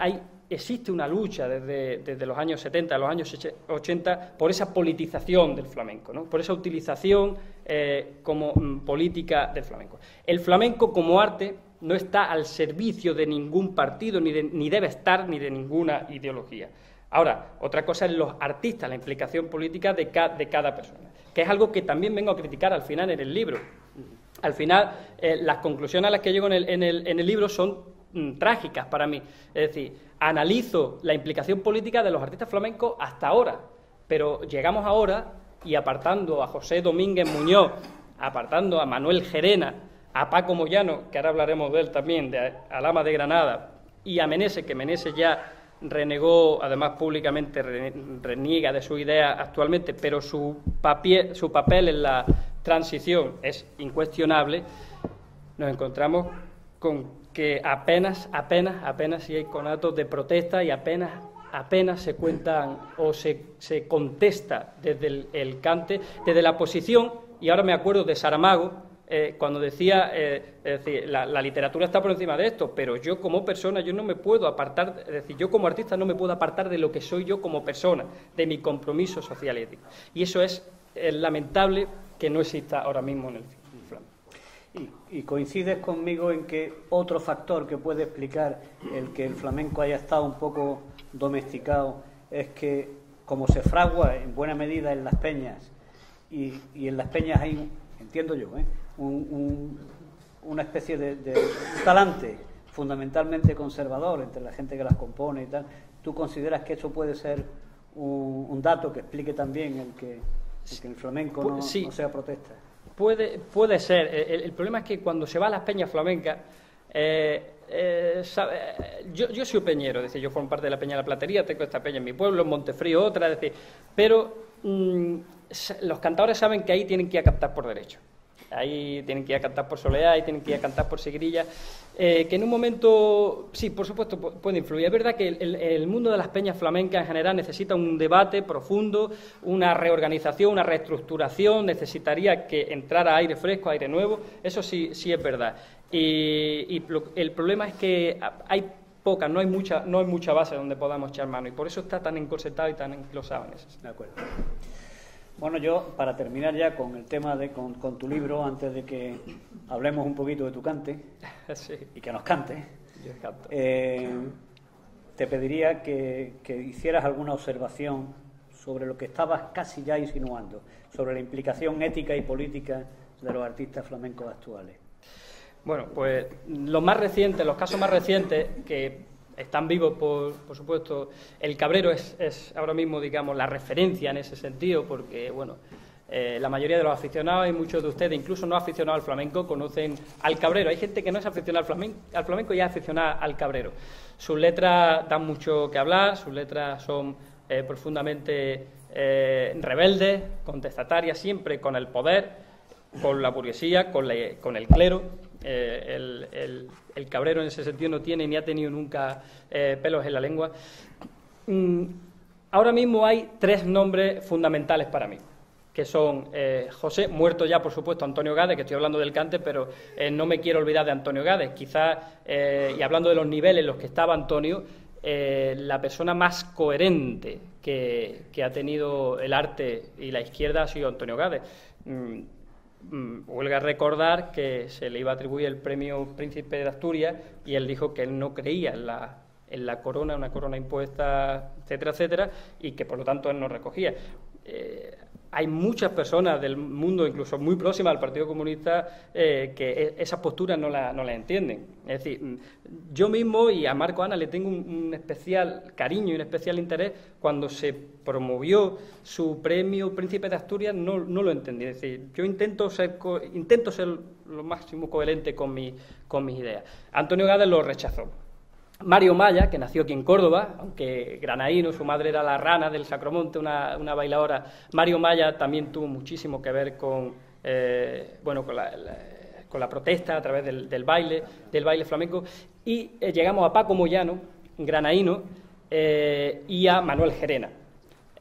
existe una lucha desde los años 70, los años 80, por esa politización del flamenco, ¿no? Por esa utilización como política del flamenco. El flamenco como arte no está al servicio de ningún partido, ni debe estar, ni de ninguna ideología. Ahora, otra cosa es los artistas, la implicación política de cada persona, que es algo que también vengo a criticar al final en el libro. Al final, las conclusiones a las que llego en el libro son trágicas para mí. Es decir, analizo la implicación política de los artistas flamencos hasta ahora, pero llegamos ahora y apartando a José Domínguez Muñoz, apartando a Manuel Gerena, a Paco Moyano, que ahora hablaremos de él también, de Alhama de Granada, y a Meneses, que Meneses ya renegó, además públicamente reniega de su idea actualmente, pero su papel en la transición es incuestionable. Nos encontramos con que apenas si hay conatos de protesta y apenas se cuentan o se contesta desde el cante, desde la posición. Y ahora me acuerdo de Saramago, cuando decía, es decir, la literatura está por encima de esto, pero yo como persona, yo no me puedo apartar, es decir, yo como artista no me puedo apartar de lo que soy yo como persona, de mi compromiso social y ético. Y eso es lamentable que no exista ahora mismo en el flamenco. ¿Y coincides conmigo en que otro factor que puede explicar el que el flamenco haya estado un poco domesticado es que, como se fragua en buena medida en las peñas, y en las peñas hay, entiendo yo, una especie de talante fundamentalmente conservador entre la gente que las compone y tal, ¿tú consideras que eso puede ser un dato que explique también el que que el flamenco no sea protesta. Puede ser. El problema es que cuando se va a las peñas flamencas, yo soy peñero, es decir, yo formo parte de la Peña de la Platería, tengo esta peña en mi pueblo, en Montefrío otra, es decir, pero los cantadores saben que ahí tienen que ir a cantar por derecho. Ahí tienen que ir a cantar por soleá, ahí tienen que ir a cantar por seguirilla, que en un momento, sí, por supuesto, puede influir. Es verdad que el mundo de las peñas flamencas en general necesita un debate profundo, una reorganización, una reestructuración, necesitaría que entrara aire fresco, aire nuevo, eso sí es verdad. Y el problema es que hay poca, no hay mucha base donde podamos echar mano, y por eso está tan encorsetado y tan enclosado en eso. De acuerdo. Bueno, yo, para terminar ya con el tema con tu libro, antes de que hablemos un poquito de tu cante, sí, y que nos cantes, yo canto. Te pediría que hicieras alguna observación sobre lo que estabas casi ya insinuando, sobre la implicación ética y política de los artistas flamencos actuales. Bueno, pues los casos más recientes que están vivos, por supuesto. El Cabrero es ahora mismo, digamos, la referencia en ese sentido, porque, bueno, la mayoría de los aficionados y muchos de ustedes, incluso no aficionados al flamenco, conocen al Cabrero. Hay gente que no es aficionada al flamenco y es aficionada al Cabrero. Sus letras dan mucho que hablar, sus letras son profundamente rebeldes, contestatarias, siempre con el poder, con la burguesía, con el clero. El Cabrero en ese sentido no tiene ni ha tenido nunca pelos en la lengua. Ahora mismo hay 3 nombres fundamentales para mí, que son José, muerto ya por supuesto, Antonio Gades, que estoy hablando del cante, pero no me quiero olvidar de Antonio Gades. Quizás, y hablando de los niveles en los que estaba Antonio, la persona más coherente que ha tenido el arte y la izquierda ha sido Antonio Gades. Huelga recordar que se le iba a atribuir el premio Príncipe de Asturias y él dijo que él no creía en la corona, una corona impuesta, etcétera, etcétera, y que por lo tanto él no recogía. Hay muchas personas del mundo, incluso muy próximas al Partido Comunista, que esas posturas no la entienden. Es decir, yo mismo y a Marco Ana le tengo un especial cariño y un especial interés. Cuando se promovió su premio Príncipe de Asturias no lo entendí. Es decir, yo intento ser lo máximo coherente con mis ideas. Antonio Gades lo rechazó. Mario Maya, que nació aquí en Córdoba, aunque granaíno, su madre era la Rana del Sacromonte, una bailadora. Mario Maya también tuvo muchísimo que ver con la protesta a través del baile flamenco. Y llegamos a Paco Moyano, granaíno, y a Manuel Gerena,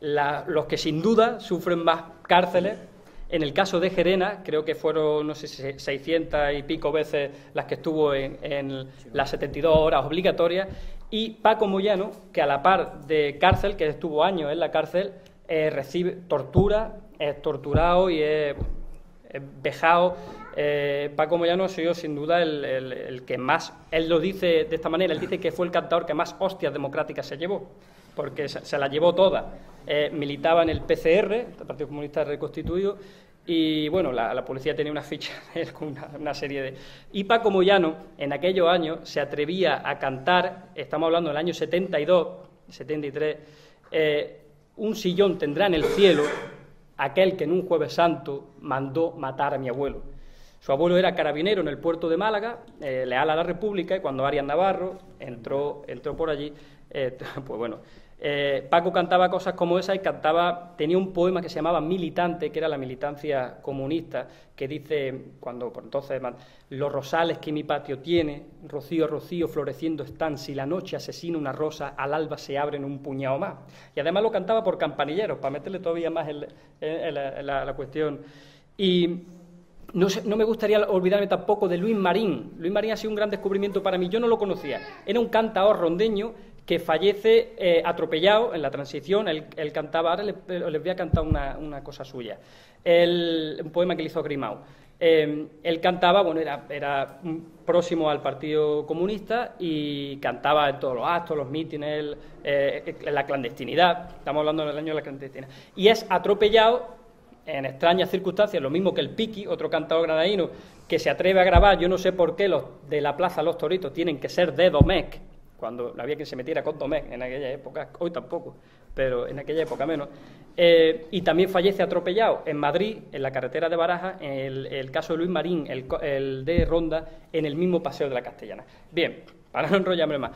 los que sin duda sufren más cárceles. En el caso de Gerena, creo que fueron, no sé si 600 y pico veces las que estuvo en las 72 horas obligatorias, y Paco Moyano, que a la par de cárcel, que estuvo años en la cárcel, recibe tortura, es torturado y es vejado. Paco Moyano ha sido sin duda el que más, él lo dice de esta manera, él dice que fue el cantador que más hostias democráticas se llevó, porque se la llevó toda. Militaba en el PCR, el Partido Comunista Reconstituido, y bueno, la policía tenía una ficha con una serie de... Y Paco Moyano, en aquellos años, se atrevía a cantar, estamos hablando del año 72, 73, un sillón tendrá en el cielo aquel que en un Jueves Santo mandó matar a mi abuelo. Su abuelo era carabinero en el puerto de Málaga, leal a la República, y cuando Arias Navarro entró por allí, pues bueno... Paco cantaba cosas como esa y tenía un poema que se llamaba Militante, que era la militancia comunista, que dice, cuando por entonces, los rosales que mi patio tiene, rocío a rocío floreciendo están, si la noche asesina una rosa, al alba se abren un puñado más. Y además lo cantaba por campanilleros, para meterle todavía más la cuestión. Y no me gustaría olvidarme tampoco de Luis Marín. Luis Marín ha sido un gran descubrimiento para mí, yo no lo conocía. Era un cantador rondeño que fallece atropellado en la transición. Él cantaba, ahora les voy a cantar una cosa suya, un poema que le hizo Grimau. Él cantaba, bueno, era próximo al Partido Comunista y cantaba en todos los actos, los mítines, la clandestinidad. Estamos hablando del año de la clandestinidad. Y es atropellado en extrañas circunstancias, lo mismo que el Piqui, otro cantador granadino, que se atreve a grabar. Yo no sé por qué los de la Plaza Los Toritos tienen que ser de Domecq cuando no había quien se metiera con Domecq en aquella época, hoy tampoco, pero en aquella época menos. Y también fallece atropellado en Madrid, en la carretera de Barajas, en el caso de Luis Marín, el de Ronda, en el mismo Paseo de la Castellana. Bien, para no enrollarme más.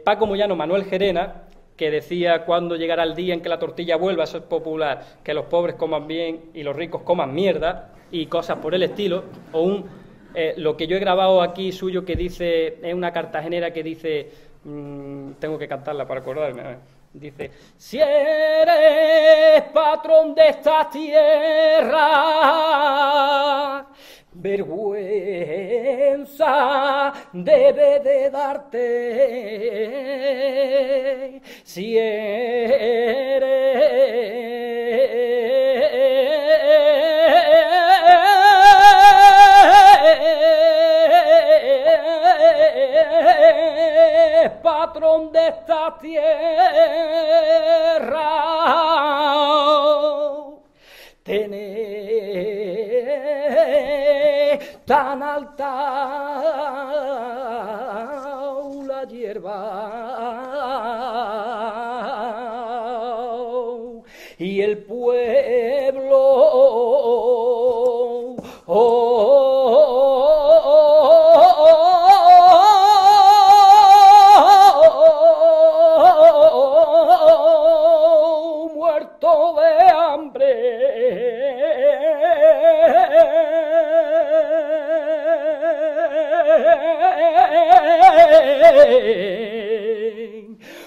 Paco Moyano, Manuel Gerena, que decía cuando llegará el día en que la tortilla vuelva a ser popular, que los pobres coman bien y los ricos coman mierda, y cosas por el estilo, o lo que yo he grabado aquí suyo que dice, es una cartagenera que dice, tengo que cantarla para acordarme, a ver. Dice: si eres patrón de esta tierra, vergüenza debe de darte. Si eres patrón de esta tierra, tener tan alta la hierba y el pueblo muerto de hambre.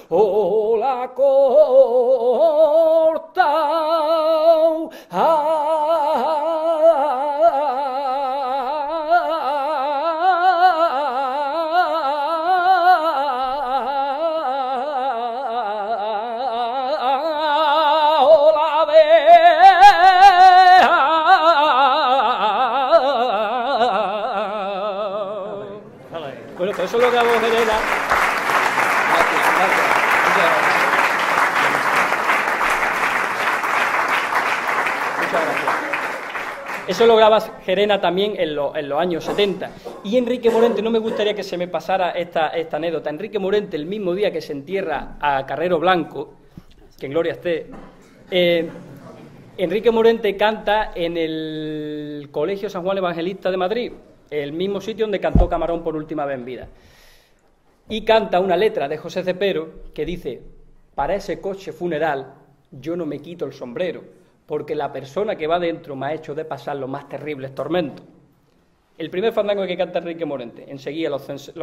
O la corta Bueno, pues eso es lo que hago, Gerena. Gracias. Muchas gracias. Eso lo graba Gerena también en los años 70. Y Enrique Morente, no me gustaría que se me pasara esta anécdota. Enrique Morente, el mismo día que se entierra a Carrero Blanco, que en gloria esté, Enrique Morente canta en el Colegio San Juan Evangelista de Madrid, el mismo sitio donde cantó Camarón por última vez en vida. Y canta una letra de José Cepero que dice: para ese coche funeral yo no me quito el sombrero, porque la persona que va dentro me ha hecho de pasar los más terribles tormentos. El primer fandango que canta Enrique Morente, enseguida los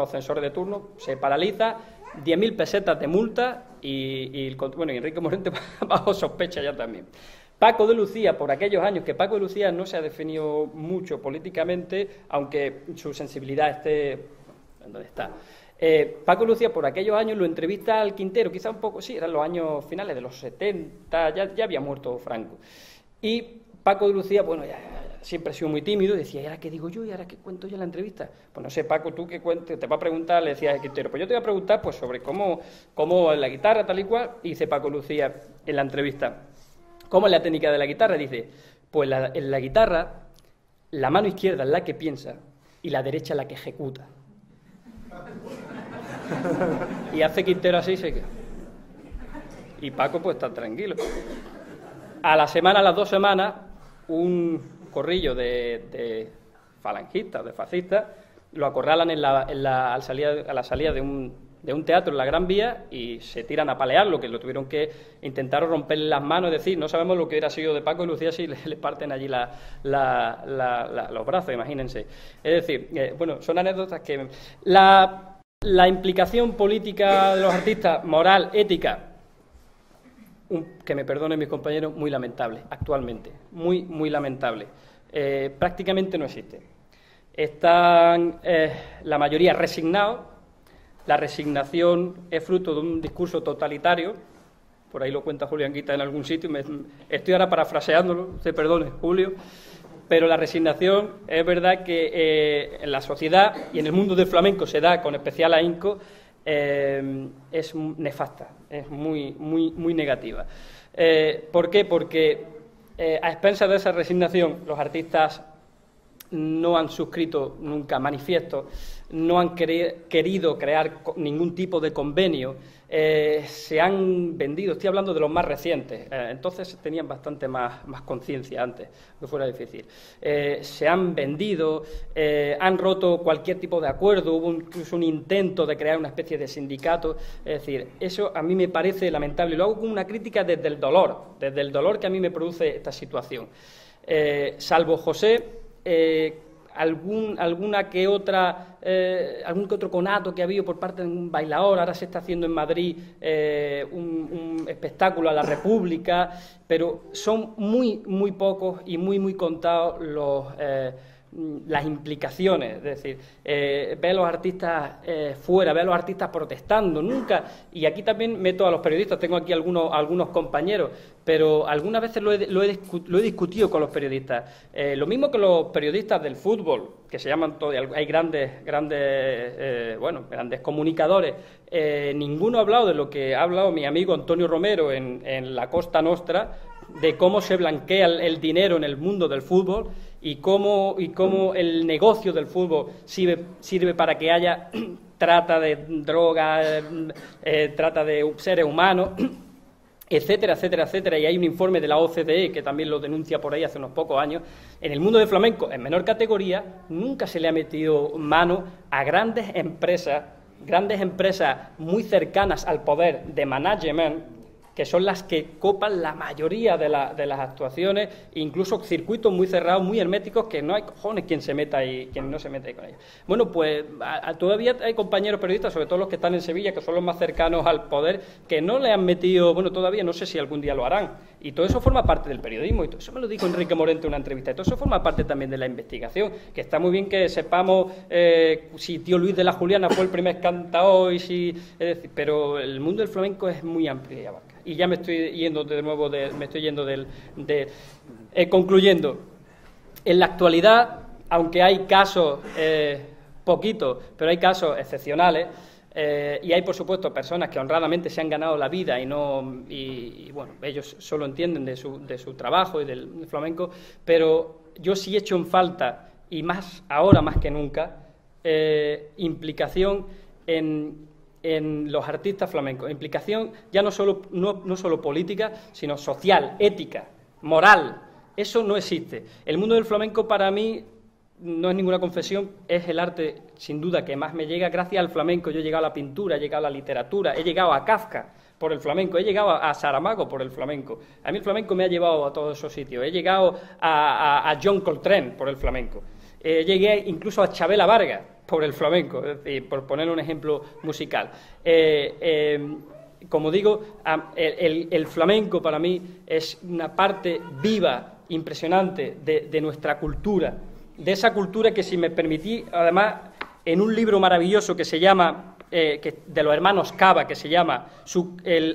censores de turno, se paraliza, 10.000 pesetas de multa y Enrique Morente bajo sospecha ya también. Paco de Lucía, por aquellos años, que Paco de Lucía no se ha definido mucho políticamente, aunque su sensibilidad esté donde está. Paco de Lucía, por aquellos años, lo entrevista al Quintero, quizá un poco, sí, eran los años finales de los 70, ya había muerto Franco. Y Paco de Lucía, bueno, ya siempre ha sido muy tímido, decía: ¿y ahora qué digo yo? ¿Y ahora qué cuento yo en la entrevista? Pues no sé, Paco, tú qué cuentes, te va a preguntar, le decía al Quintero, pues yo te voy a preguntar pues sobre cómo la guitarra, tal y cual, y dice Paco de Lucía en la entrevista: ¿cómo es la técnica de la guitarra? Dice: pues en la guitarra, la mano izquierda es la que piensa y la derecha es la que ejecuta. Y hace Quintero así, se queda. Y Paco pues está tranquilo. A la semana, a las 2 semanas, un corrillo de falangistas, de fascistas, lo acorralan a la salida de un teatro en la Gran Vía y se tiran a palearlo, que lo tuvieron que intentar romperle las manos, es decir, no sabemos lo que hubiera sido de Paco y Lucía si le parten allí los brazos, imagínense. Es decir, bueno, son anécdotas que... La implicación política de los artistas, moral, ética, que me perdonen mis compañeros, muy lamentable, actualmente, muy lamentable. Prácticamente no existe. Están la mayoría resignados. La resignación es fruto de un discurso totalitario, por ahí lo cuenta Julián Guita en algún sitio, estoy ahora parafraseándolo, usted perdone, Julio, pero la resignación es verdad que en la sociedad y en el mundo del flamenco se da con especial ahínco, es nefasta, es muy negativa. ¿Por qué? Porque a expensas de esa resignación los artistas no han suscrito nunca manifiestos, no han querido crear ningún tipo de convenio, se han vendido, estoy hablando de los más recientes, entonces tenían bastante más conciencia antes, que fuera difícil. Se han vendido, han roto cualquier tipo de acuerdo, hubo incluso un intento de crear una especie de sindicato, es decir, eso a mí me parece lamentable, y lo hago con una crítica desde el dolor que a mí me produce esta situación. Salvo José, alguna que otra, algún que otro conato que ha habido por parte de un bailaor, ahora se está haciendo en Madrid un espectáculo a la República, pero son muy pocos y muy contados las implicaciones, es decir, ve a los artistas fuera, ve a los artistas protestando, nunca, y aquí también meto a los periodistas, tengo aquí algunos compañeros, pero algunas veces lo he discutido con los periodistas, lo mismo que los periodistas del fútbol, que se llaman todos, hay grandes comunicadores, ninguno ha hablado de lo que ha hablado mi amigo Antonio Romero en La Costa Nostra, de cómo se blanquea el dinero en el mundo del fútbol y cómo el negocio del fútbol sirve para que haya trata de drogas, trata de seres humanos, etcétera, etcétera, etcétera. Y hay un informe de la OCDE que también lo denuncia por ahí hace unos pocos años. En el mundo del flamenco, en menor categoría, nunca se le ha metido mano a grandes empresas muy cercanas al poder de management, que son las que copan la mayoría de las actuaciones, incluso circuitos muy cerrados, muy herméticos, que no hay cojones quien se meta ahí, quien no se mete ahí con ellos. Bueno, pues todavía hay compañeros periodistas, sobre todo los que están en Sevilla, que son los más cercanos al poder, que no le han metido, bueno, todavía no sé si algún día lo harán, y todo eso forma parte del periodismo, y todo eso me lo dijo Enrique Morente en una entrevista, y todo eso forma parte también de la investigación, que está muy bien que sepamos si tío Luis de la Juliana fue el primer cantao, pero el mundo del flamenco es muy amplio y abarca. Y ya me estoy yendo de nuevo, concluyendo. En la actualidad, aunque hay casos poquitos, pero hay casos excepcionales, y hay, por supuesto, personas que honradamente se han ganado la vida y bueno, ellos solo entienden de su trabajo y del flamenco, pero yo sí echo en falta, y más ahora más que nunca, implicación en los artistas flamencos, implicación ya no solo política, sino social, ética, moral. Eso no existe. El mundo del flamenco para mí no es ninguna confesión, es el arte sin duda que más me llega. Gracias al flamenco yo he llegado a la pintura, he llegado a la literatura, he llegado a Kafka por el flamenco, he llegado a Saramago por el flamenco. A mí el flamenco me ha llevado a todos esos sitios. He llegado a John Coltrane por el flamenco. Llegué incluso a Chabela Vargas por el flamenco, es decir, por poner un ejemplo musical. Como digo, el flamenco para mí es una parte viva, impresionante de nuestra cultura, de esa cultura que, si me permití, además, en un libro maravilloso que se llama, de los hermanos Cava, que se llama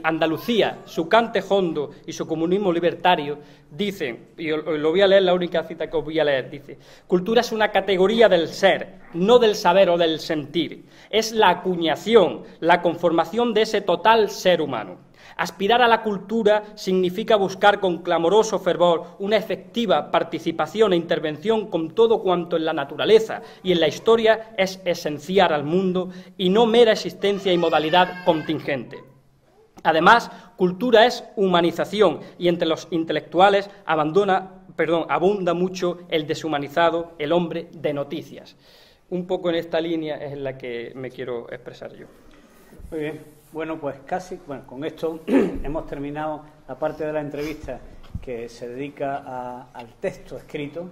Andalucía, su cante hondo y su comunismo libertario, dicen, y lo voy a leer, la única cita que os voy a leer, dice: cultura es una categoría del ser, no del saber o del sentir, es la acuñación, la conformación de ese total ser humano. Aspirar a la cultura significa buscar con clamoroso fervor una efectiva participación e intervención con todo cuanto en la naturaleza y en la historia es esencial al mundo y no mera existencia y modalidad contingente. Además, cultura es humanización y entre los intelectuales abunda mucho el deshumanizado, el hombre de noticias. Un poco en esta línea es en la que me quiero expresar yo. Muy bien. Bueno, pues con esto hemos terminado la parte de la entrevista que se dedica al texto escrito,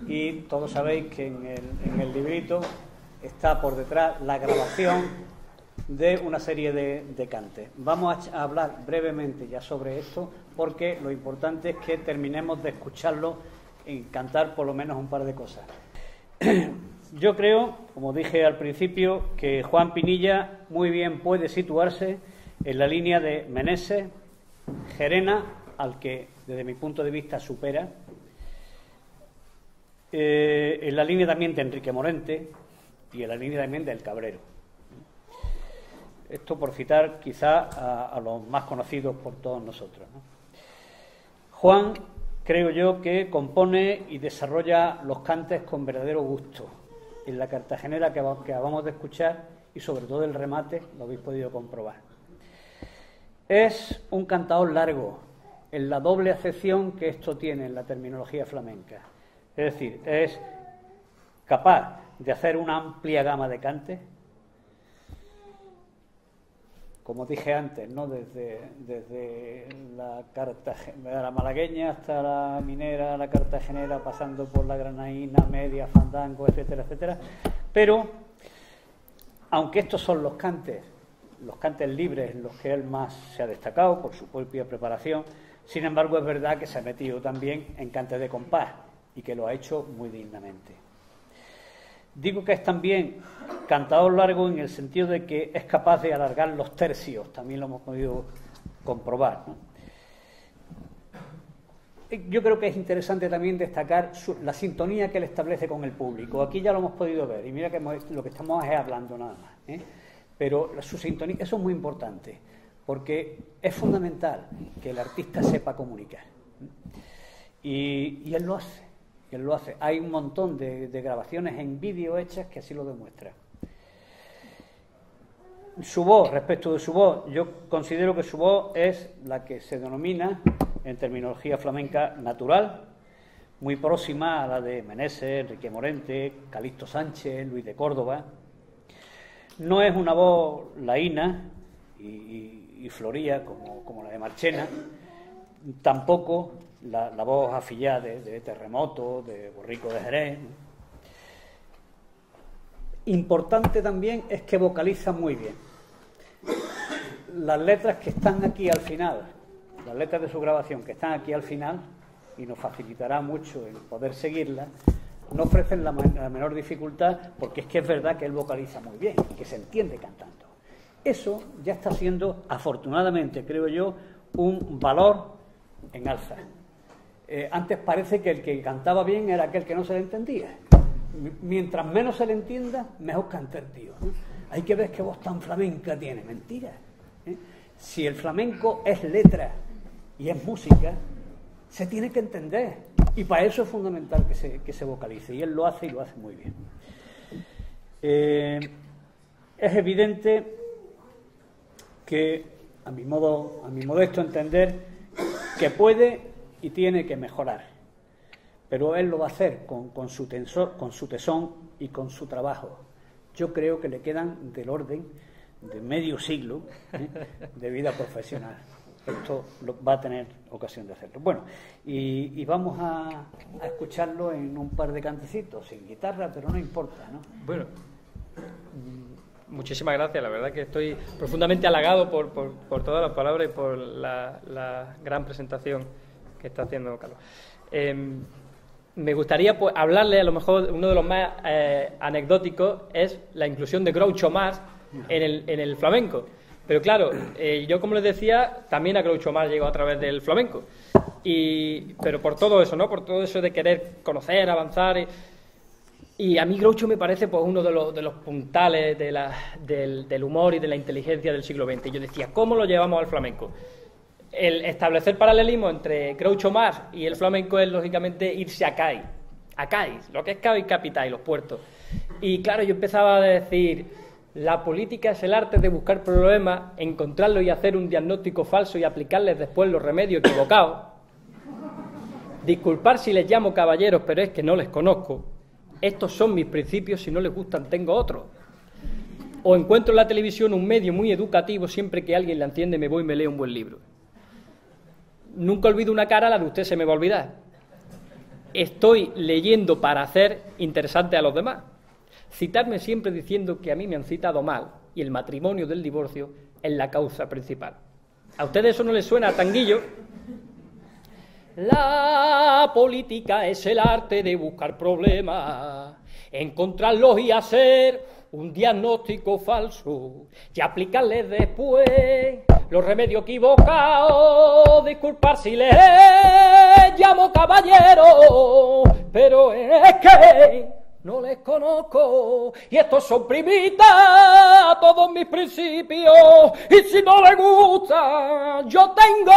y todos sabéis que en el librito está por detrás la grabación de una serie de cantes. Vamos a hablar brevemente ya sobre esto, porque lo importante es que terminemos de escucharlo y cantar por lo menos un par de cosas. Yo creo, como dije al principio, que Juan Pinilla muy bien puede situarse en la línea de Meneses, Gerena, al que desde mi punto de vista supera, en la línea también de Enrique Morente y en la línea también del Cabrero. Esto por citar quizá a los más conocidos por todos nosotros, ¿no? Juan, creo yo, que compone y desarrolla los cantes con verdadero gusto. en la cartagenera que acabamos de escuchar, y sobre todo el remate, lo habéis podido comprobar. Es un cantador largo, en la doble acepción que esto tiene en la terminología flamenca. Es decir, es capaz de hacer una amplia gama de cantes, como dije antes, ¿no? Desde la malagueña hasta la minera, la cartagenera, pasando por la granaína, media, fandango, etcétera, etcétera. Pero, aunque estos son los cantes libres en los que él más se ha destacado por su propia preparación, sin embargo es verdad que se ha metido también en cantes de compás y que lo ha hecho muy dignamente. Digo que es también cantador largo en el sentido de que es capaz de alargar los tercios, también lo hemos podido comprobar, ¿no? Yo creo que es interesante también destacar la sintonía que él establece con el público. Aquí ya lo hemos podido ver, y mira que lo que estamos es hablando nada más, ¿eh? Pero su sintonía, eso es muy importante, porque es fundamental que el artista sepa comunicar. Y él lo hace. Él lo hace. Hay un montón de grabaciones en vídeo hechas que así lo demuestran. Su voz, respecto de su voz, yo considero que su voz es la que se denomina, en terminología flamenca, natural, muy próxima a la de Meneses, Enrique Morente, Calixto Sánchez, Luis de Córdoba. No es una voz laína y floría como la de Marchena, tampoco la voz afillada de Terremoto, de Borrico de Jerez. Importante también es que vocaliza muy bien. Las letras que están aquí al final, las letras de su grabación que están aquí al final, y nos facilitará mucho el poder seguirlas, no ofrecen la menor dificultad, porque es que es verdad que él vocaliza muy bien y que se entiende cantando. Eso ya está siendo, afortunadamente, creo yo, un valor en alza. Antes parece que el que cantaba bien era aquel que no se le entendía. Mientras menos se le entienda, mejor canta el tío, ¿no? Hay que ver qué voz tan flamenca tiene. Mentira, ¿eh? Si el flamenco es letra y es música, se tiene que entender. Y para eso es fundamental que se vocalice. Y él lo hace, y lo hace muy bien. Es evidente que, a mi modesto entender, que puede y tiene que mejorar, pero él lo va a hacer con su tesón y con su trabajo. Yo creo que le quedan del orden de medio siglo de vida profesional. Esto va a tener ocasión de hacerlo. Bueno, y vamos a escucharlo en un par de cantecitos, sin guitarra, pero no importa, ¿no? Bueno, muchísimas gracias. La verdad que estoy profundamente halagado por todas las palabras y por la gran presentación que está haciendo Carlos. Me gustaría pues hablarle, a lo mejor uno de los más anecdóticos es la inclusión de Groucho Marx en el flamenco. Pero claro, yo como les decía, también a Groucho Marx llegó a través del flamenco. Pero por todo eso, ¿no? Por todo eso de querer conocer, avanzar. Y a mí Groucho me parece pues uno de los puntales del humor y de la inteligencia del siglo XX. Y yo decía, ¿cómo lo llevamos al flamenco? El establecer paralelismo entre Groucho Marx y el flamenco es, lógicamente, irse a Cádiz, lo que es Cádiz capital y los puertos. Y claro, yo empezaba a decir, la política es el arte de buscar problemas, encontrarlos y hacer un diagnóstico falso y aplicarles después los remedios equivocados. Disculpar si les llamo caballeros, pero es que no les conozco. Estos son mis principios, si no les gustan tengo otros. O encuentro en la televisión un medio muy educativo, siempre que alguien la enciende me voy y me leo un buen libro. Nunca olvido una cara, la de usted se me va a olvidar. Estoy leyendo para hacer interesante a los demás. Citarme siempre diciendo que a mí me han citado mal y el matrimonio del divorcio es la causa principal. ¿A ustedes eso no les suena a tanguillo? La política es el arte de buscar problemas, encontrarlos y hacer un diagnóstico falso y aplicarles después los remedios equivocados. Disculpar si les llamo caballero, pero es que no les conozco y estos son primitas a todos mis principios, y si no les gusta yo tengo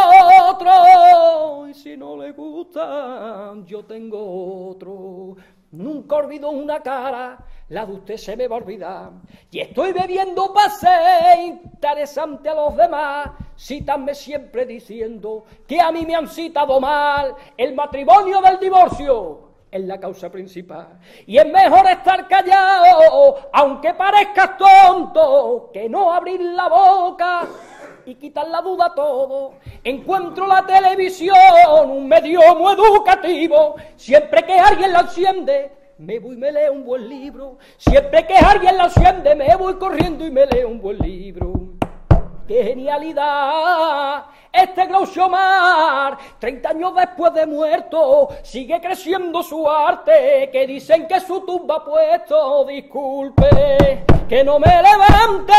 otro, y si no les gusta yo tengo otro. nunca olvido una cara, la de usted se me va a olvidar. Y estoy bebiendo pa' ser interesante a los demás, cítame siempre diciendo que a mí me han citado mal. El matrimonio del divorcio es la causa principal, y es mejor estar callado, aunque parezcas tonto, que no abrir la boca y quitar la duda a todo. Encuentro la televisión un medio muy educativo, siempre que alguien la enciende me voy y me leo un buen libro, siempre que alguien la enciende me voy corriendo y me leo un buen libro. ¡Qué genialidad! Este Groucho Marx, 30 años después de muerto, sigue creciendo su arte, que dicen que su tumba ha puesto. Disculpe que no me levante.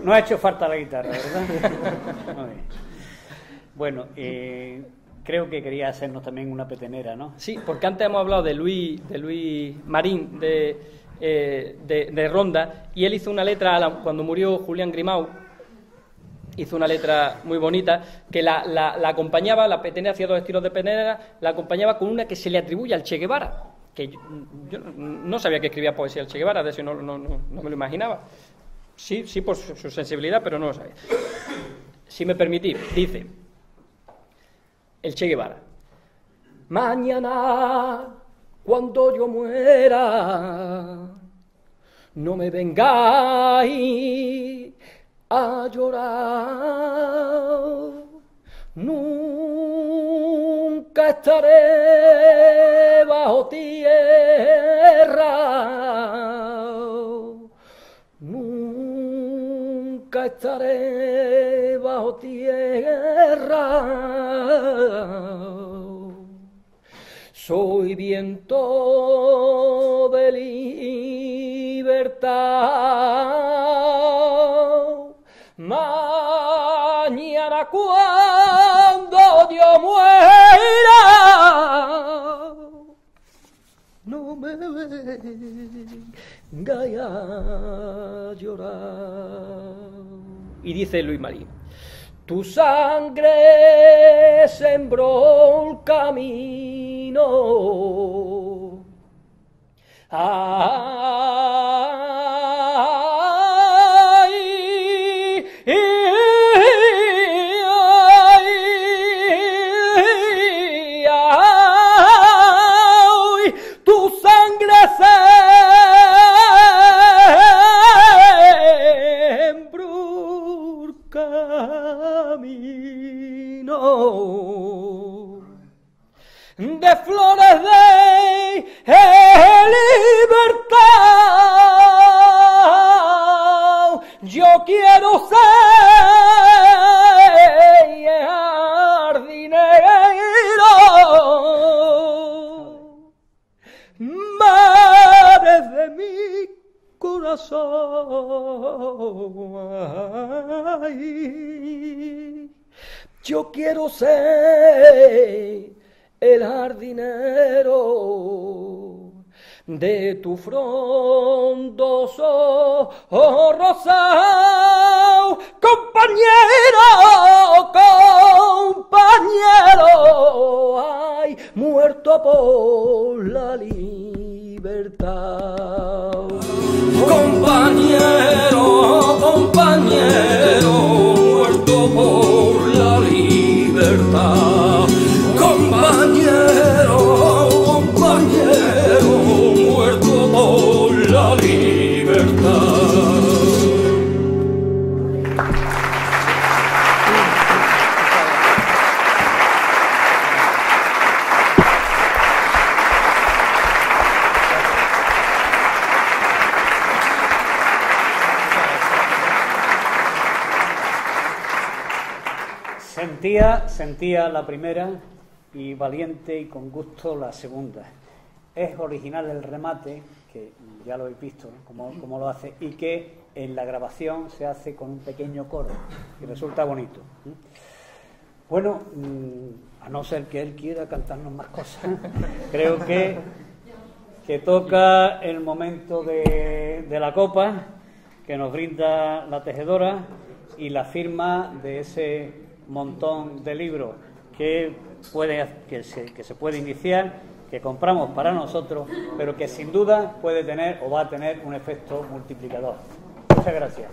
No ha hecho falta la guitarra, ¿verdad? Muy bien. Bueno, creo que quería hacernos también una petenera, ¿no? Sí, porque antes hemos hablado de Luis Marín, de Ronda, y él hizo una letra, cuando murió Julián Grimau, hizo una letra muy bonita, que la acompañaba, la petenera hacía dos estilos de petenera, la acompañaba con una que se le atribuye al Che Guevara, que yo no sabía que escribía poesía el Che Guevara, de eso no me lo imaginaba. Sí, por su sensibilidad, pero no lo sabía. Si me permitís, dice el Che Guevara: mañana, cuando yo muera, no me vengáis a llorar. Nunca estaré bajo tierra. Nunca estaré bajo tierra. Soy viento de libertad. Mañana cuando yo muera, no me venga a llorar. Y dice Luis Marín: tu sangre sembró el camino. Tu sangre sembró el camino de flores de libertad. Yo quiero ser jardinero, madre de mi corazón. Ay, yo quiero ser el jardinero de tu frondoso rosal. Compañero, ay, muerto por la libertad. Compañero, muerto por la libertad. Compañero, muerto por la libertad. Sentía la primera y valiente y con gusto la segunda. Es original el remate, que ya lo habéis visto, ¿no? Cómo lo hace, y que en la grabación se hace con un pequeño coro, y resulta bonito. Bueno, a no ser que él quiera cantarnos más cosas, creo que toca el momento de la copa que nos brinda la tejedora y la firma de ese montón de libros que se puede iniciar, que compramos para nosotros, pero que sin duda puede tener o va a tener un efecto multiplicador. Muchas gracias.